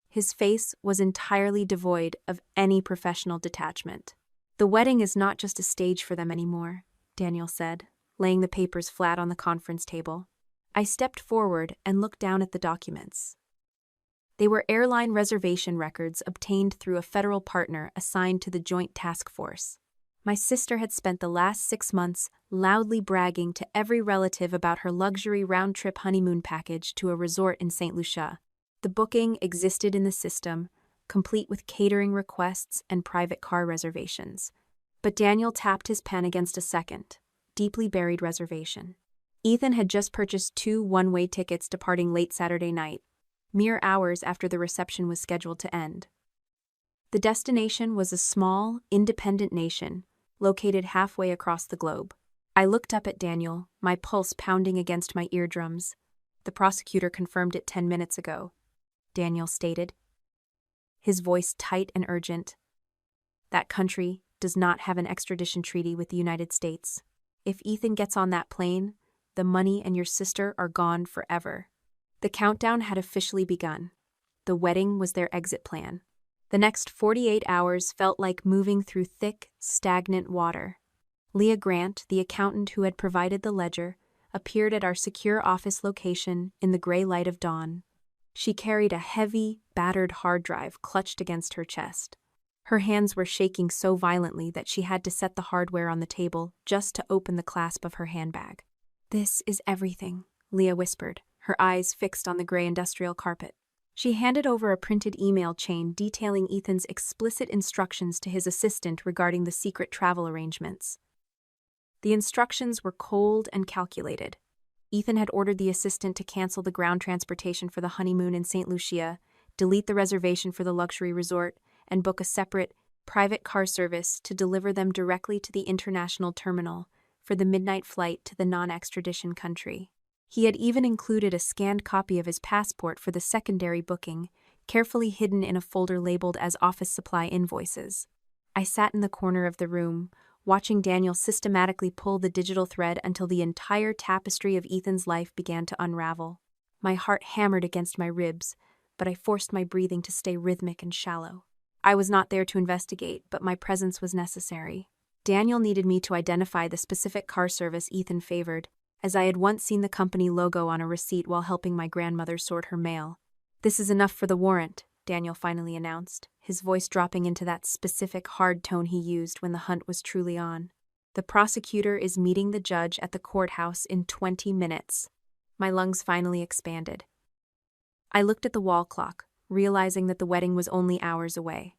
His face was entirely devoid of any professional detachment. "The wedding is not just a stage for them anymore," Daniel said, laying the papers flat on the conference table. I stepped forward and looked down at the documents. They were airline reservation records obtained through a federal partner assigned to the Joint Task Force. My sister had spent the last 6 months loudly bragging to every relative about her luxury round-trip honeymoon package to a resort in St. Lucia. The booking existed in the system, complete with catering requests and private car reservations. But Daniel tapped his pen against a second, deeply buried reservation. Ethan had just purchased 2 one-way tickets departing late Saturday night, mere hours after the reception was scheduled to end. The destination was a small, independent nation, located halfway across the globe. I looked up at Daniel, my pulse pounding against my eardrums. "The prosecutor confirmed it 10 minutes ago," Daniel stated, his voice tight and urgent. "That country does not have an extradition treaty with the United States. If Ethan gets on that plane, the money and your sister are gone forever." The countdown had officially begun. The wedding was their exit plan. The next 48 hours felt like moving through thick, stagnant water. Leah Grant, the accountant who had provided the ledger, appeared at our secure office location in the gray light of dawn. She carried a heavy, battered hard drive clutched against her chest. Her hands were shaking so violently that she had to set the hardware on the table just to open the clasp of her handbag. "This is everything," Leah whispered, her eyes fixed on the gray industrial carpet. She handed over a printed email chain detailing Ethan's explicit instructions to his assistant regarding the secret travel arrangements. The instructions were cold and calculated. Ethan had ordered the assistant to cancel the ground transportation for the honeymoon in St. Lucia, delete the reservation for the luxury resort, and book a separate, private car service to deliver them directly to the international terminal for the midnight flight to the non-extradition country. He had even included a scanned copy of his passport for the secondary booking, carefully hidden in a folder labeled as office supply invoices. I sat in the corner of the room, watching Daniel systematically pull the digital thread until the entire tapestry of Ethan's life began to unravel. My heart hammered against my ribs, but I forced my breathing to stay rhythmic and shallow. I was not there to investigate, but my presence was necessary. Daniel needed me to identify the specific car service Ethan favored, as I had once seen the company logo on a receipt while helping my grandmother sort her mail. "This is enough for the warrant," Daniel finally announced, his voice dropping into that specific hard tone he used when the hunt was truly on. "The prosecutor is meeting the judge at the courthouse in 20 minutes. My lungs finally expanded. I looked at the wall clock, realizing that the wedding was only hours away.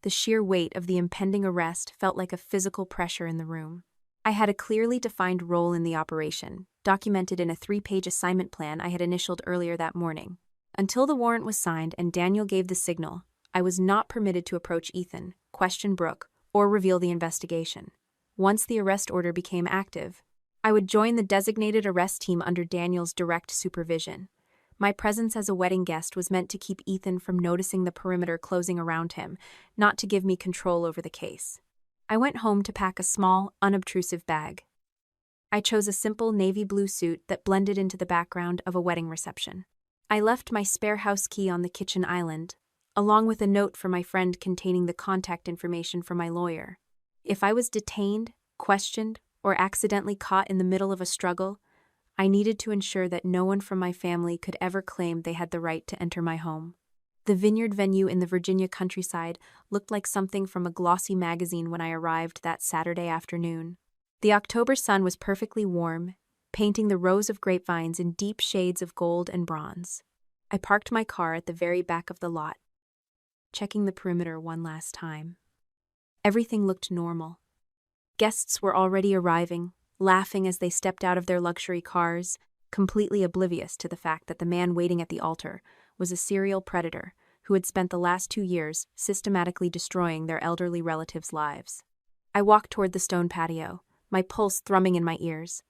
The sheer weight of the impending arrest felt like a physical pressure in the room. I had a clearly defined role in the operation, documented in a 3-page assignment plan I had initialed earlier that morning. Until the warrant was signed and Daniel gave the signal, I was not permitted to approach Ethan, question Brooke, or reveal the investigation. Once the arrest order became active, I would join the designated arrest team under Daniel's direct supervision. My presence as a wedding guest was meant to keep Ethan from noticing the perimeter closing around him, not to give me control over the case. I went home to pack a small, unobtrusive bag. I chose a simple navy blue suit that blended into the background of a wedding reception. I left my spare house key on the kitchen island, along with a note from my friend containing the contact information for my lawyer. If I was detained, questioned, or accidentally caught in the middle of a struggle, I needed to ensure that no one from my family could ever claim they had the right to enter my home. The vineyard venue in the Virginia countryside looked like something from a glossy magazine when I arrived that Saturday afternoon. The October sun was perfectly warm, painting the rows of grapevines in deep shades of gold and bronze. I parked my car at the very back of the lot, checking the perimeter one last time. Everything looked normal. Guests were already arriving, laughing as they stepped out of their luxury cars, completely oblivious to the fact that the man waiting at the altar was a serial predator who had spent the last 2 years systematically destroying their elderly relatives' lives. I walked toward the stone patio, my pulse thrumming in my ears.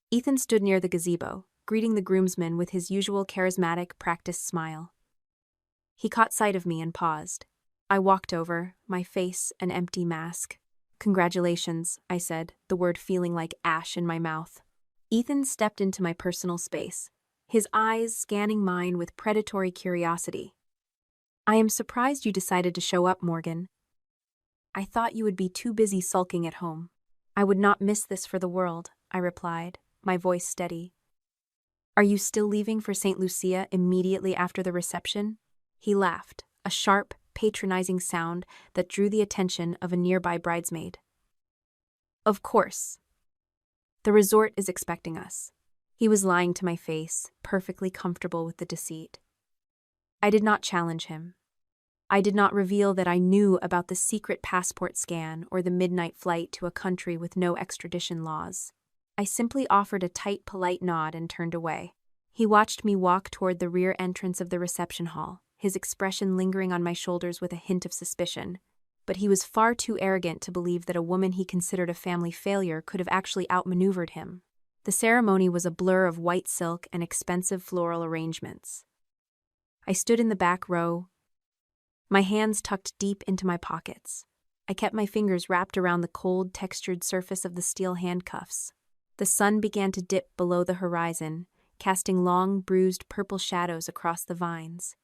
Ethan stood near the gazebo, greeting the groomsmen with his usual charismatic, practiced smile. He caught sight of me and paused. I walked over, my face an empty mask. "Congratulations," I said, the word feeling like ash in my mouth. Ethan stepped into my personal space, his eyes scanning mine with predatory curiosity. "I am surprised you decided to show up, Morgan. I thought you would be too busy sulking at home." "I would not miss this for the world," I replied, my voice steady. "Are you still leaving for St. Lucia immediately after the reception?" He laughed, a sharp, patronizing sound that drew the attention of a nearby bridesmaid. "Of course. The resort is expecting us." He was lying to my face, perfectly comfortable with the deceit. I did not challenge him. I did not reveal that I knew about the secret passport scan or the midnight flight to a country with no extradition laws. I simply offered a tight, polite nod and turned away. He watched me walk toward the rear entrance of the reception hall, his expression lingering on my shoulders with a hint of suspicion. But he was far too arrogant to believe that a woman he considered a family failure could have actually outmaneuvered him. The ceremony was a blur of white silk and expensive floral arrangements. I stood in the back row, my hands tucked deep into my pockets. I kept my fingers wrapped around the cold, textured surface of the steel handcuffs. The sun began to dip below the horizon, casting long, bruised purple shadows across the vines.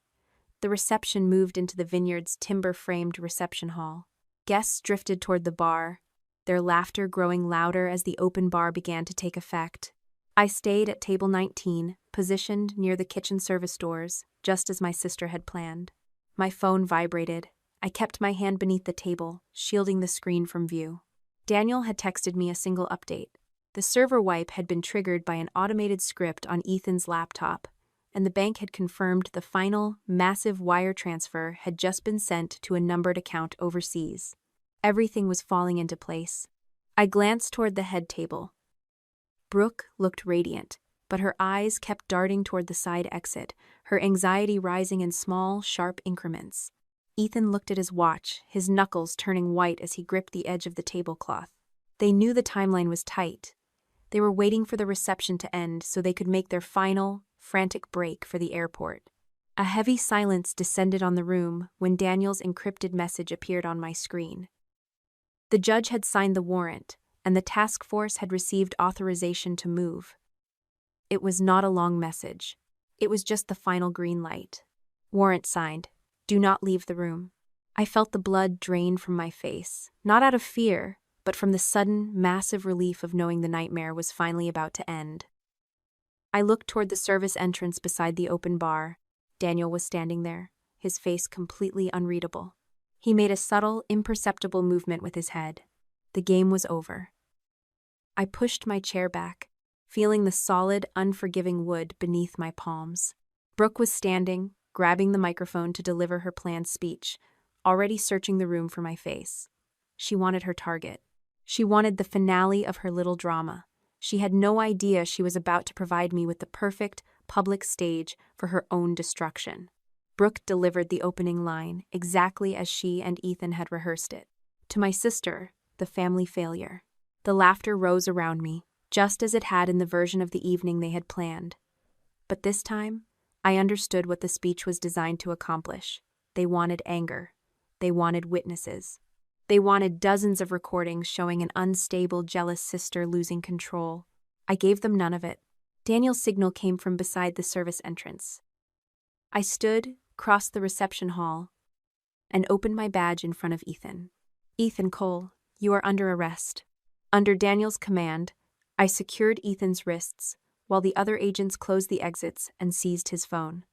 The reception moved into the vineyard's timber-framed reception hall. Guests drifted toward the bar, their laughter growing louder as the open bar began to take effect. I stayed at table 19, positioned near the kitchen service doors, just as my sister had planned. My phone vibrated. I kept my hand beneath the table, shielding the screen from view. Daniel had texted me a single update. The server wipe had been triggered by an automated script on Ethan's laptop, and the bank had confirmed the final, massive wire transfer had just been sent to a numbered account overseas. Everything was falling into place. I glanced toward the head table. Brooke looked radiant, but her eyes kept darting toward the side exit, her anxiety rising in small, sharp increments. Ethan looked at his watch, his knuckles turning white as he gripped the edge of the tablecloth. They knew the timeline was tight. They were waiting for the reception to end so they could make their final, frantic break for the airport. A heavy silence descended on the room when Daniel's encrypted message appeared on my screen. The judge had signed the warrant, and the task force had received authorization to move. It was not a long message. It was just the final green light. Warrant signed. Do not leave the room. I felt the blood drain from my face, not out of fear, but from the sudden, massive relief of knowing the nightmare was finally about to end. I looked toward the service entrance beside the open bar. Daniel was standing there, his face completely unreadable. He made a subtle, imperceptible movement with his head. The game was over. I pushed my chair back, feeling the solid, unforgiving wood beneath my palms. Brooke was standing, grabbing the microphone to deliver her planned speech, already searching the room for my face. She wanted her target. She wanted the finale of her little drama. She had no idea she was about to provide me with the perfect, public stage for her own destruction. Brooke delivered the opening line, exactly as she and Ethan had rehearsed it. To my sister, the family failure. The laughter rose around me, just as it had in the version of the evening they had planned. But this time, I understood what the speech was designed to accomplish. They wanted anger. They wanted witnesses. They wanted dozens of recordings showing an unstable, jealous sister losing control. I gave them none of it. Daniel's signal came from beside the service entrance. I stood, crossed the reception hall, and opened my badge in front of Ethan. "Ethan Cole, you are under arrest." Under Daniel's command, I secured Ethan's wrists, while the other agents closed the exits and seized his phone.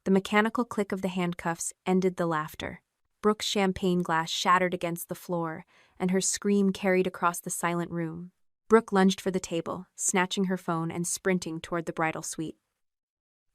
The mechanical click of the handcuffs ended the laughter. Brooke's champagne glass shattered against the floor, and her scream carried across the silent room. Brooke lunged for the table, snatching her phone and sprinting toward the bridal suite.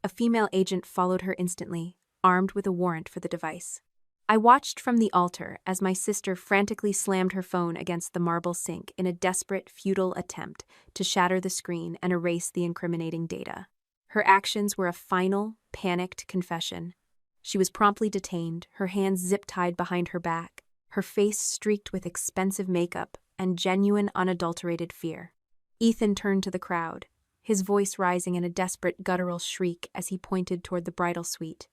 A female agent followed her instantly, armed with a warrant for the device. I watched from the altar as my sister frantically slammed her phone against the marble sink in a desperate, futile attempt to shatter the screen and erase the incriminating data. Her actions were a final, panicked confession. She was promptly detained, her hands zip-tied behind her back, her face streaked with expensive makeup and genuine, unadulterated fear. Ethan turned to the crowd, his voice rising in a desperate, guttural shriek as he pointed toward the bridal suite.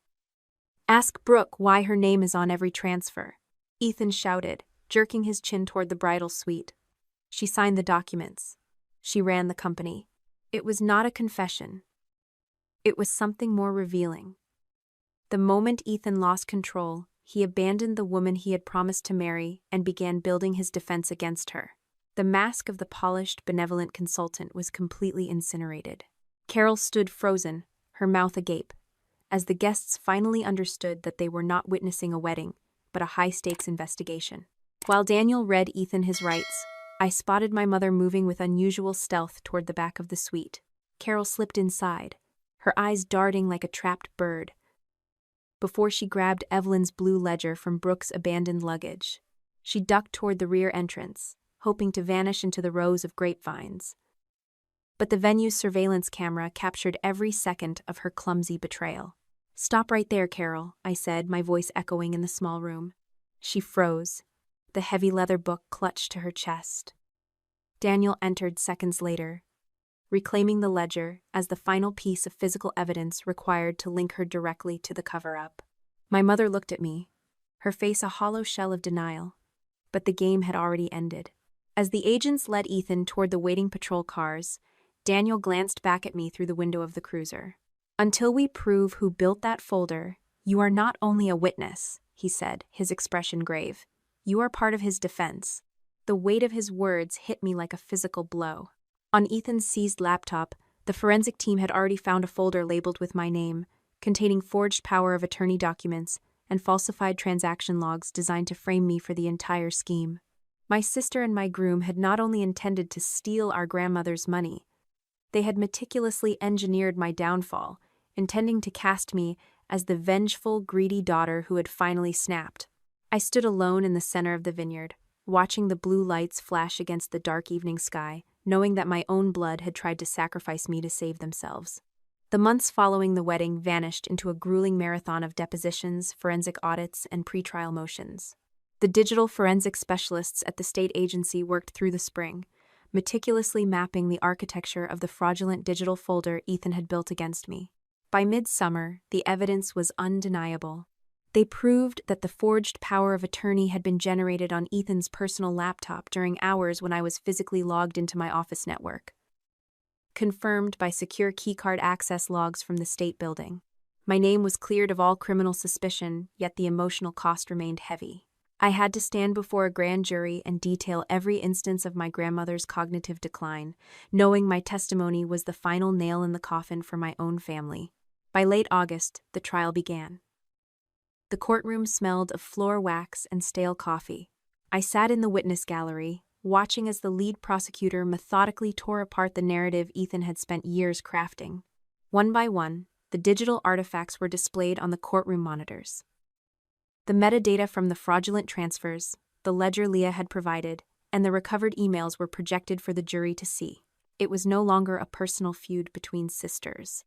"Ask Brooke why her name is on every transfer," Ethan shouted, jerking his chin toward the bridal suite. "She signed the documents. She ran the company." It was not a confession. It was something more revealing. The moment Ethan lost control, he abandoned the woman he had promised to marry and began building his defense against her. The mask of the polished, benevolent consultant was completely incinerated. Carol stood frozen, her mouth agape, as the guests finally understood that they were not witnessing a wedding, but a high-stakes investigation. While Daniel read Ethan his rights, I spotted my mother moving with unusual stealth toward the back of the suite. Carol slipped inside, her eyes darting like a trapped bird, before she grabbed Evelyn's blue ledger from Brooke's abandoned luggage. She ducked toward the rear entrance, hoping to vanish into the rows of grapevines. But the venue's surveillance camera captured every second of her clumsy betrayal. "Stop right there, Carol," I said, my voice echoing in the small room. She froze, the heavy leather book clutched to her chest. Daniel entered seconds later, reclaiming the ledger as the final piece of physical evidence required to link her directly to the cover-up. My mother looked at me, her face a hollow shell of denial, but the game had already ended. As the agents led Ethan toward the waiting patrol cars, Daniel glanced back at me through the window of the cruiser. "Until we prove who built that folder, you are not only a witness," he said, his expression grave. "You are part of his defense." The weight of his words hit me like a physical blow. On Ethan's seized laptop, the forensic team had already found a folder labeled with my name, containing forged power of attorney documents and falsified transaction logs designed to frame me for the entire scheme. My sister and my groom had not only intended to steal our grandmother's money, they had meticulously engineered my downfall, intending to cast me as the vengeful, greedy daughter who had finally snapped. I stood alone in the center of the vineyard, watching the blue lights flash against the dark evening sky, knowing that my own blood had tried to sacrifice me to save themselves. The months following the wedding vanished into a grueling marathon of depositions, forensic audits, and pretrial motions. The digital forensic specialists at the state agency worked through the spring, meticulously mapping the architecture of the fraudulent digital folder Ethan had built against me. By midsummer, the evidence was undeniable. They proved that the forged power of attorney had been generated on Ethan's personal laptop during hours when I was physically logged into my office network. Confirmed by secure keycard access logs from the state building. My name was cleared of all criminal suspicion, yet the emotional cost remained heavy. I had to stand before a grand jury and detail every instance of my grandmother's cognitive decline, knowing my testimony was the final nail in the coffin for my own family. By late August, the trial began. The courtroom smelled of floor wax and stale coffee. I sat in the witness gallery, watching as the lead prosecutor methodically tore apart the narrative Ethan had spent years crafting. One by one, the digital artifacts were displayed on the courtroom monitors. The metadata from the fraudulent transfers, the ledger Leah had provided, and the recovered emails were projected for the jury to see. It was no longer a personal feud between sisters.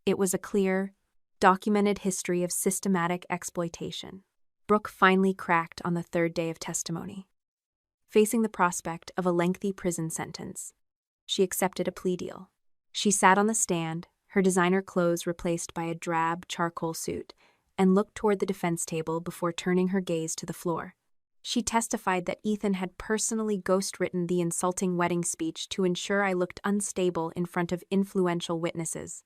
It was a clear, documented history of systematic exploitation. Brooke finally cracked on the third day of testimony. Facing the prospect of a lengthy prison sentence, she accepted a plea deal. She sat on the stand, her designer clothes replaced by a drab charcoal suit, and looked toward the defense table before turning her gaze to the floor. She testified that Ethan had personally ghostwritten the insulting wedding speech to ensure I looked unstable in front of influential witnesses.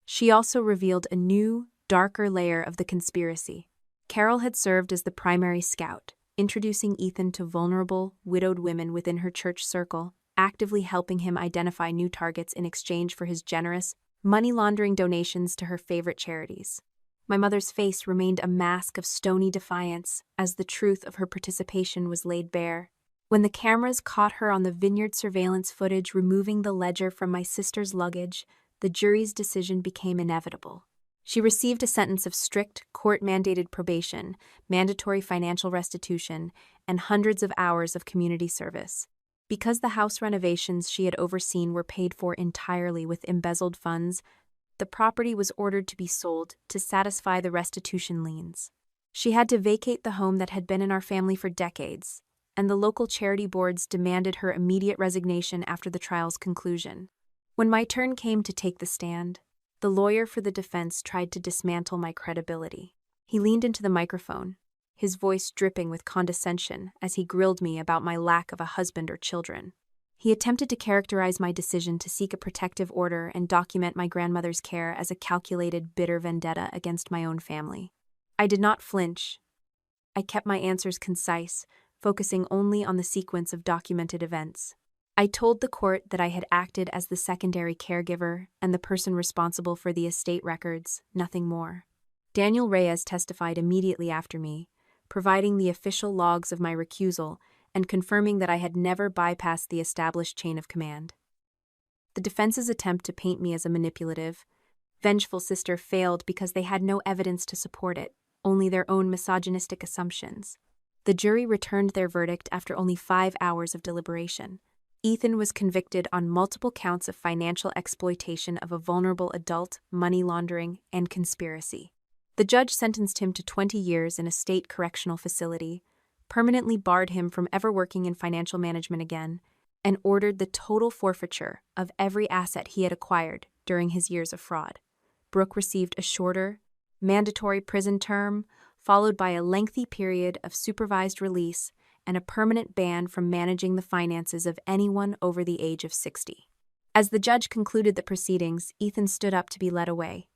She also revealed a new, darker layer of the conspiracy. Carol had served as the primary scout, introducing Ethan to vulnerable, widowed women within her church circle, actively helping him identify new targets in exchange for his generous, money-laundering donations to her favorite charities. My mother's face remained a mask of stony defiance as the truth of her participation was laid bare. When the cameras caught her on the vineyard surveillance footage removing the ledger from my sister's luggage, the jury's decision became inevitable. She received a sentence of strict, court-mandated probation, mandatory financial restitution, and hundreds of hours of community service. Because the house renovations she had overseen were paid for entirely with embezzled funds, the property was ordered to be sold to satisfy the restitution liens. She had to vacate the home that had been in our family for decades, and the local charity boards demanded her immediate resignation after the trial's conclusion. When my turn came to take the stand, the lawyer for the defense tried to dismantle my credibility. He leaned into the microphone, his voice dripping with condescension as he grilled me about my lack of a husband or children. He attempted to characterize my decision to seek a protective order and document my grandmother's care as a calculated, bitter vendetta against my own family. I did not flinch. I kept my answers concise, focusing only on the sequence of documented events. I told the court that I had acted as the secondary caregiver and the person responsible for the estate records, nothing more. Daniel Reyes testified immediately after me, providing the official logs of my recusal and confirming that I had never bypassed the established chain of command. The defense's attempt to paint me as a manipulative, vengeful sister failed because they had no evidence to support it, only their own misogynistic assumptions. The jury returned their verdict after only 5 hours of deliberation. Ethan was convicted on multiple counts of financial exploitation of a vulnerable adult, money laundering, and conspiracy. The judge sentenced him to 20 years in a state correctional facility, permanently barred him from ever working in financial management again, and ordered the total forfeiture of every asset he had acquired during his years of fraud. Brooke received a shorter, mandatory prison term, followed by a lengthy period of supervised release and a permanent ban from managing the finances of anyone over the age of 60. As the judge concluded the proceedings, Ethan stood up to be led away.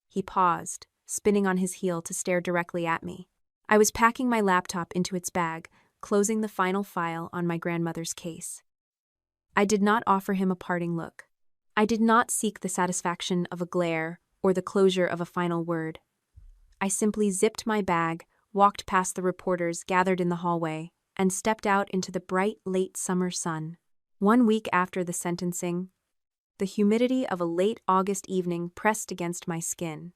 He paused, spinning on his heel to stare directly at me. I was packing my laptop into its bag, closing the final file on my grandmother's case. I did not offer him a parting look. I did not seek the satisfaction of a glare or the closure of a final word. I simply zipped my bag, walked past the reporters gathered in the hallway, and stepped out into the bright, late summer sun. 1 week after the sentencing, the humidity of a late August evening pressed against my skin.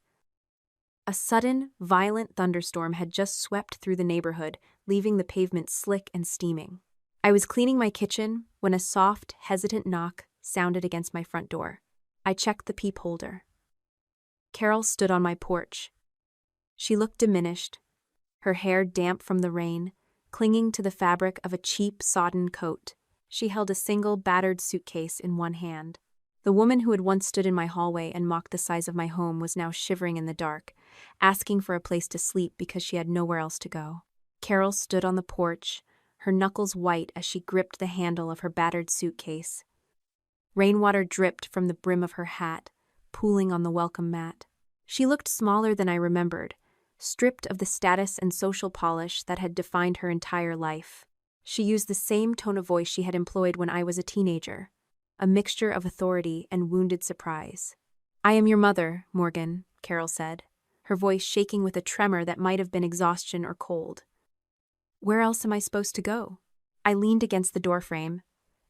A sudden, violent thunderstorm had just swept through the neighborhood, leaving the pavement slick and steaming. I was cleaning my kitchen when a soft, hesitant knock sounded against my front door. I checked the peep holder. Carol stood on my porch. She looked diminished, her hair damp from the rain, clinging to the fabric of a cheap, sodden coat. She held a single, battered suitcase in one hand. The woman who had once stood in my hallway and mocked the size of my home was now shivering in the dark, asking for a place to sleep because she had nowhere else to go. Carol stood on the porch, her knuckles white as she gripped the handle of her battered suitcase. Rainwater dripped from the brim of her hat, pooling on the welcome mat. She looked smaller than I remembered, stripped of the status and social polish that had defined her entire life. She used the same tone of voice she had employed when I was a teenager, a mixture of authority and wounded surprise. "I am your mother, Morgan," Carol said, her voice shaking with a tremor that might have been exhaustion or cold. "Where else am I supposed to go?" I leaned against the doorframe,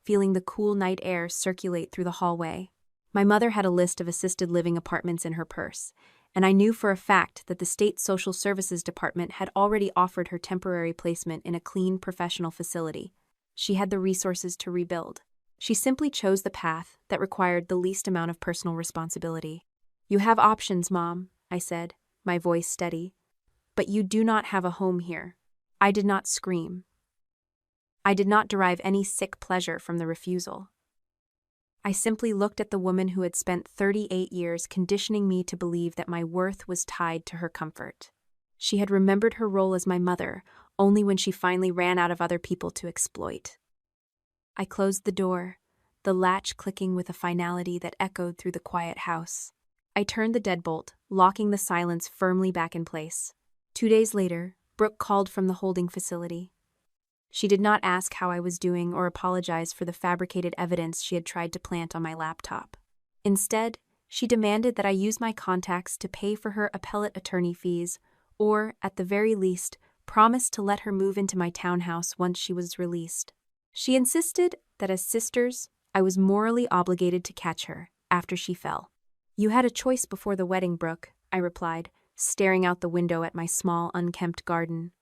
feeling the cool night air circulate through the hallway. My mother had a list of assisted living apartments in her purse, and I knew for a fact that the State Social Services Department had already offered her temporary placement in a clean, professional facility. She had the resources to rebuild. She simply chose the path that required the least amount of personal responsibility. "You have options, Mom," I said, my voice steady. "But you do not have a home here." I did not scream. I did not derive any sick pleasure from the refusal. I simply looked at the woman who had spent 38 years conditioning me to believe that my worth was tied to her comfort. She had remembered her role as my mother only when she finally ran out of other people to exploit. I closed the door, the latch clicking with a finality that echoed through the quiet house. I turned the deadbolt, locking the silence firmly back in place. 2 days later, Brooke called from the holding facility. She did not ask how I was doing or apologize for the fabricated evidence she had tried to plant on my laptop. Instead, she demanded that I use my contacts to pay for her appellate attorney fees, or, at the very least, promise to let her move into my townhouse once she was released. She insisted that as sisters, I was morally obligated to catch her after she fell. "You had a choice before the wedding, Brooke," I replied, staring out the window at my small, unkempt garden.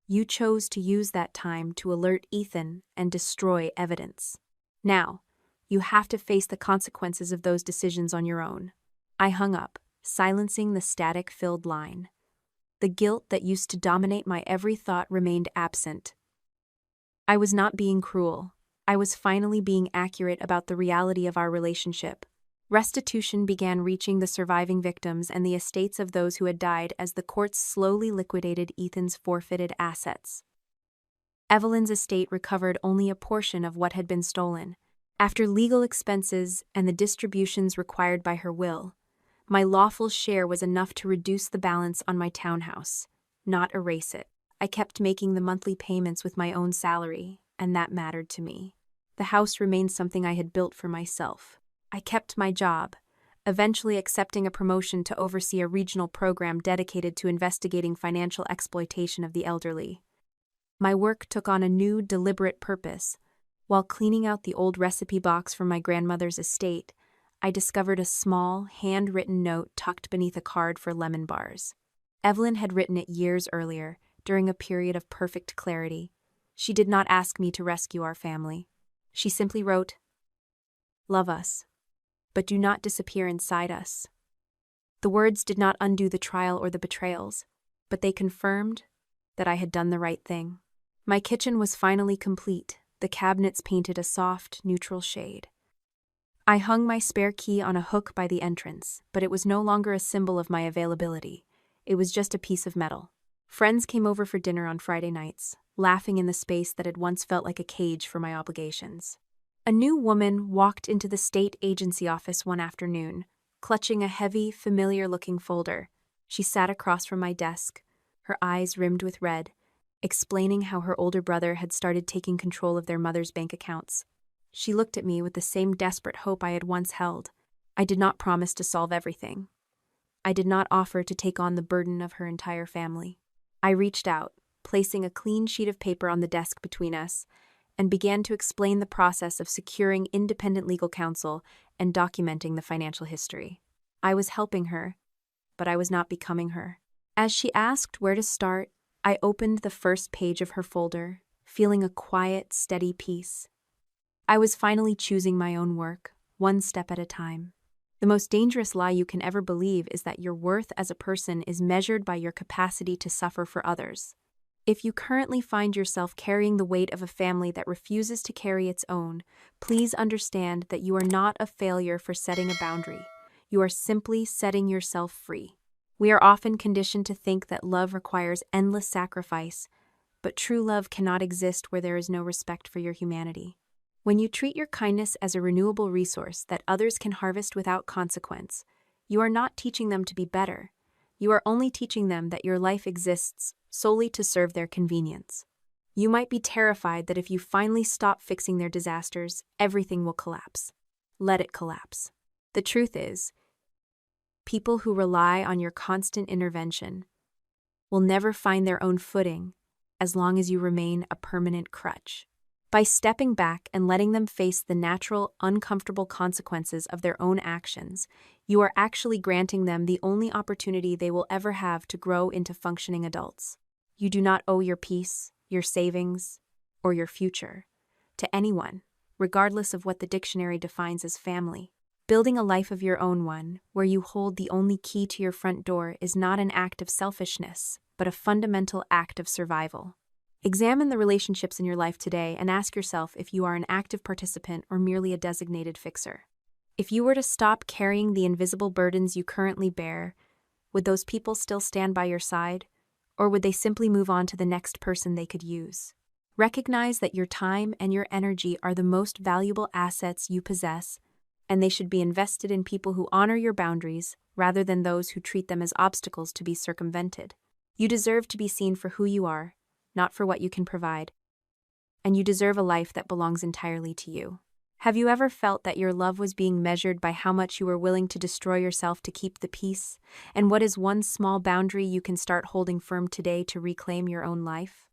"You chose to use that time to alert Ethan and destroy evidence. Now, you have to face the consequences of those decisions on your own." I hung up, silencing the static-filled line. The guilt that used to dominate my every thought remained absent. I was not being cruel. I was finally being accurate about the reality of our relationship. Restitution began reaching the surviving victims and the estates of those who had died as the courts slowly liquidated Ethan's forfeited assets. Evelyn's estate recovered only a portion of what had been stolen. After legal expenses and the distributions required by her will, my lawful share was enough to reduce the balance on my townhouse, not erase it. I kept making the monthly payments with my own salary, and that mattered to me. The house remained something I had built for myself. I kept my job, eventually accepting a promotion to oversee a regional program dedicated to investigating financial exploitation of the elderly. My work took on a new, deliberate purpose. While cleaning out the old recipe box from my grandmother's estate, I discovered a small, handwritten note tucked beneath a card for lemon bars. Evelyn had written it years earlier, during a period of perfect clarity. She did not ask me to rescue our family. She simply wrote, "Love us, but do not disappear inside us." The words did not undo the trial or the betrayals, but they confirmed that I had done the right thing. My kitchen was finally complete, the cabinets painted a soft, neutral shade. I hung my spare key on a hook by the entrance, but it was no longer a symbol of my availability. It was just a piece of metal. Friends came over for dinner on Friday nights, laughing in the space that had once felt like a cage for my obligations. A new woman walked into the state agency office one afternoon, clutching a heavy, familiar-looking folder. She sat across from my desk, her eyes rimmed with red, explaining how her older brother had started taking control of their mother's bank accounts. She looked at me with the same desperate hope I had once held. I did not promise to solve everything. I did not offer to take on the burden of her entire family. I reached out, placing a clean sheet of paper on the desk between us, and began to explain the process of securing independent legal counsel and documenting the financial history. I was helping her, but I was not becoming her. As she asked where to start, I opened the first page of her folder, feeling a quiet, steady peace. I was finally choosing my own work, one step at a time. The most dangerous lie you can ever believe is that your worth as a person is measured by your capacity to suffer for others. If you currently find yourself carrying the weight of a family that refuses to carry its own, please understand that you are not a failure for setting a boundary. You are simply setting yourself free. We are often conditioned to think that love requires endless sacrifice, but true love cannot exist where there is no respect for your humanity. When you treat your kindness as a renewable resource that others can harvest without consequence, you are not teaching them to be better. You are only teaching them that your life exists solely to serve their convenience. You might be terrified that if you finally stop fixing their disasters, everything will collapse. Let it collapse. The truth is, people who rely on your constant intervention will never find their own footing as long as you remain a permanent crutch. By stepping back and letting them face the natural, uncomfortable consequences of their own actions, you are actually granting them the only opportunity they will ever have to grow into functioning adults. You do not owe your peace, your savings, or your future to anyone, regardless of what the dictionary defines as family. Building a life of your own one, where you hold the only key to your front door, is not an act of selfishness, but a fundamental act of survival. Examine the relationships in your life today and ask yourself if you are an active participant or merely a designated fixer. If you were to stop carrying the invisible burdens you currently bear, would those people still stand by your side, or would they simply move on to the next person they could use? Recognize that your time and your energy are the most valuable assets you possess, and they should be invested in people who honor your boundaries rather than those who treat them as obstacles to be circumvented. You deserve to be seen for who you are, not for what you can provide. and you deserve a life that belongs entirely to you. Have you ever felt that your love was being measured by how much you were willing to destroy yourself to keep the peace? And what is one small boundary you can start holding firm today to reclaim your own life?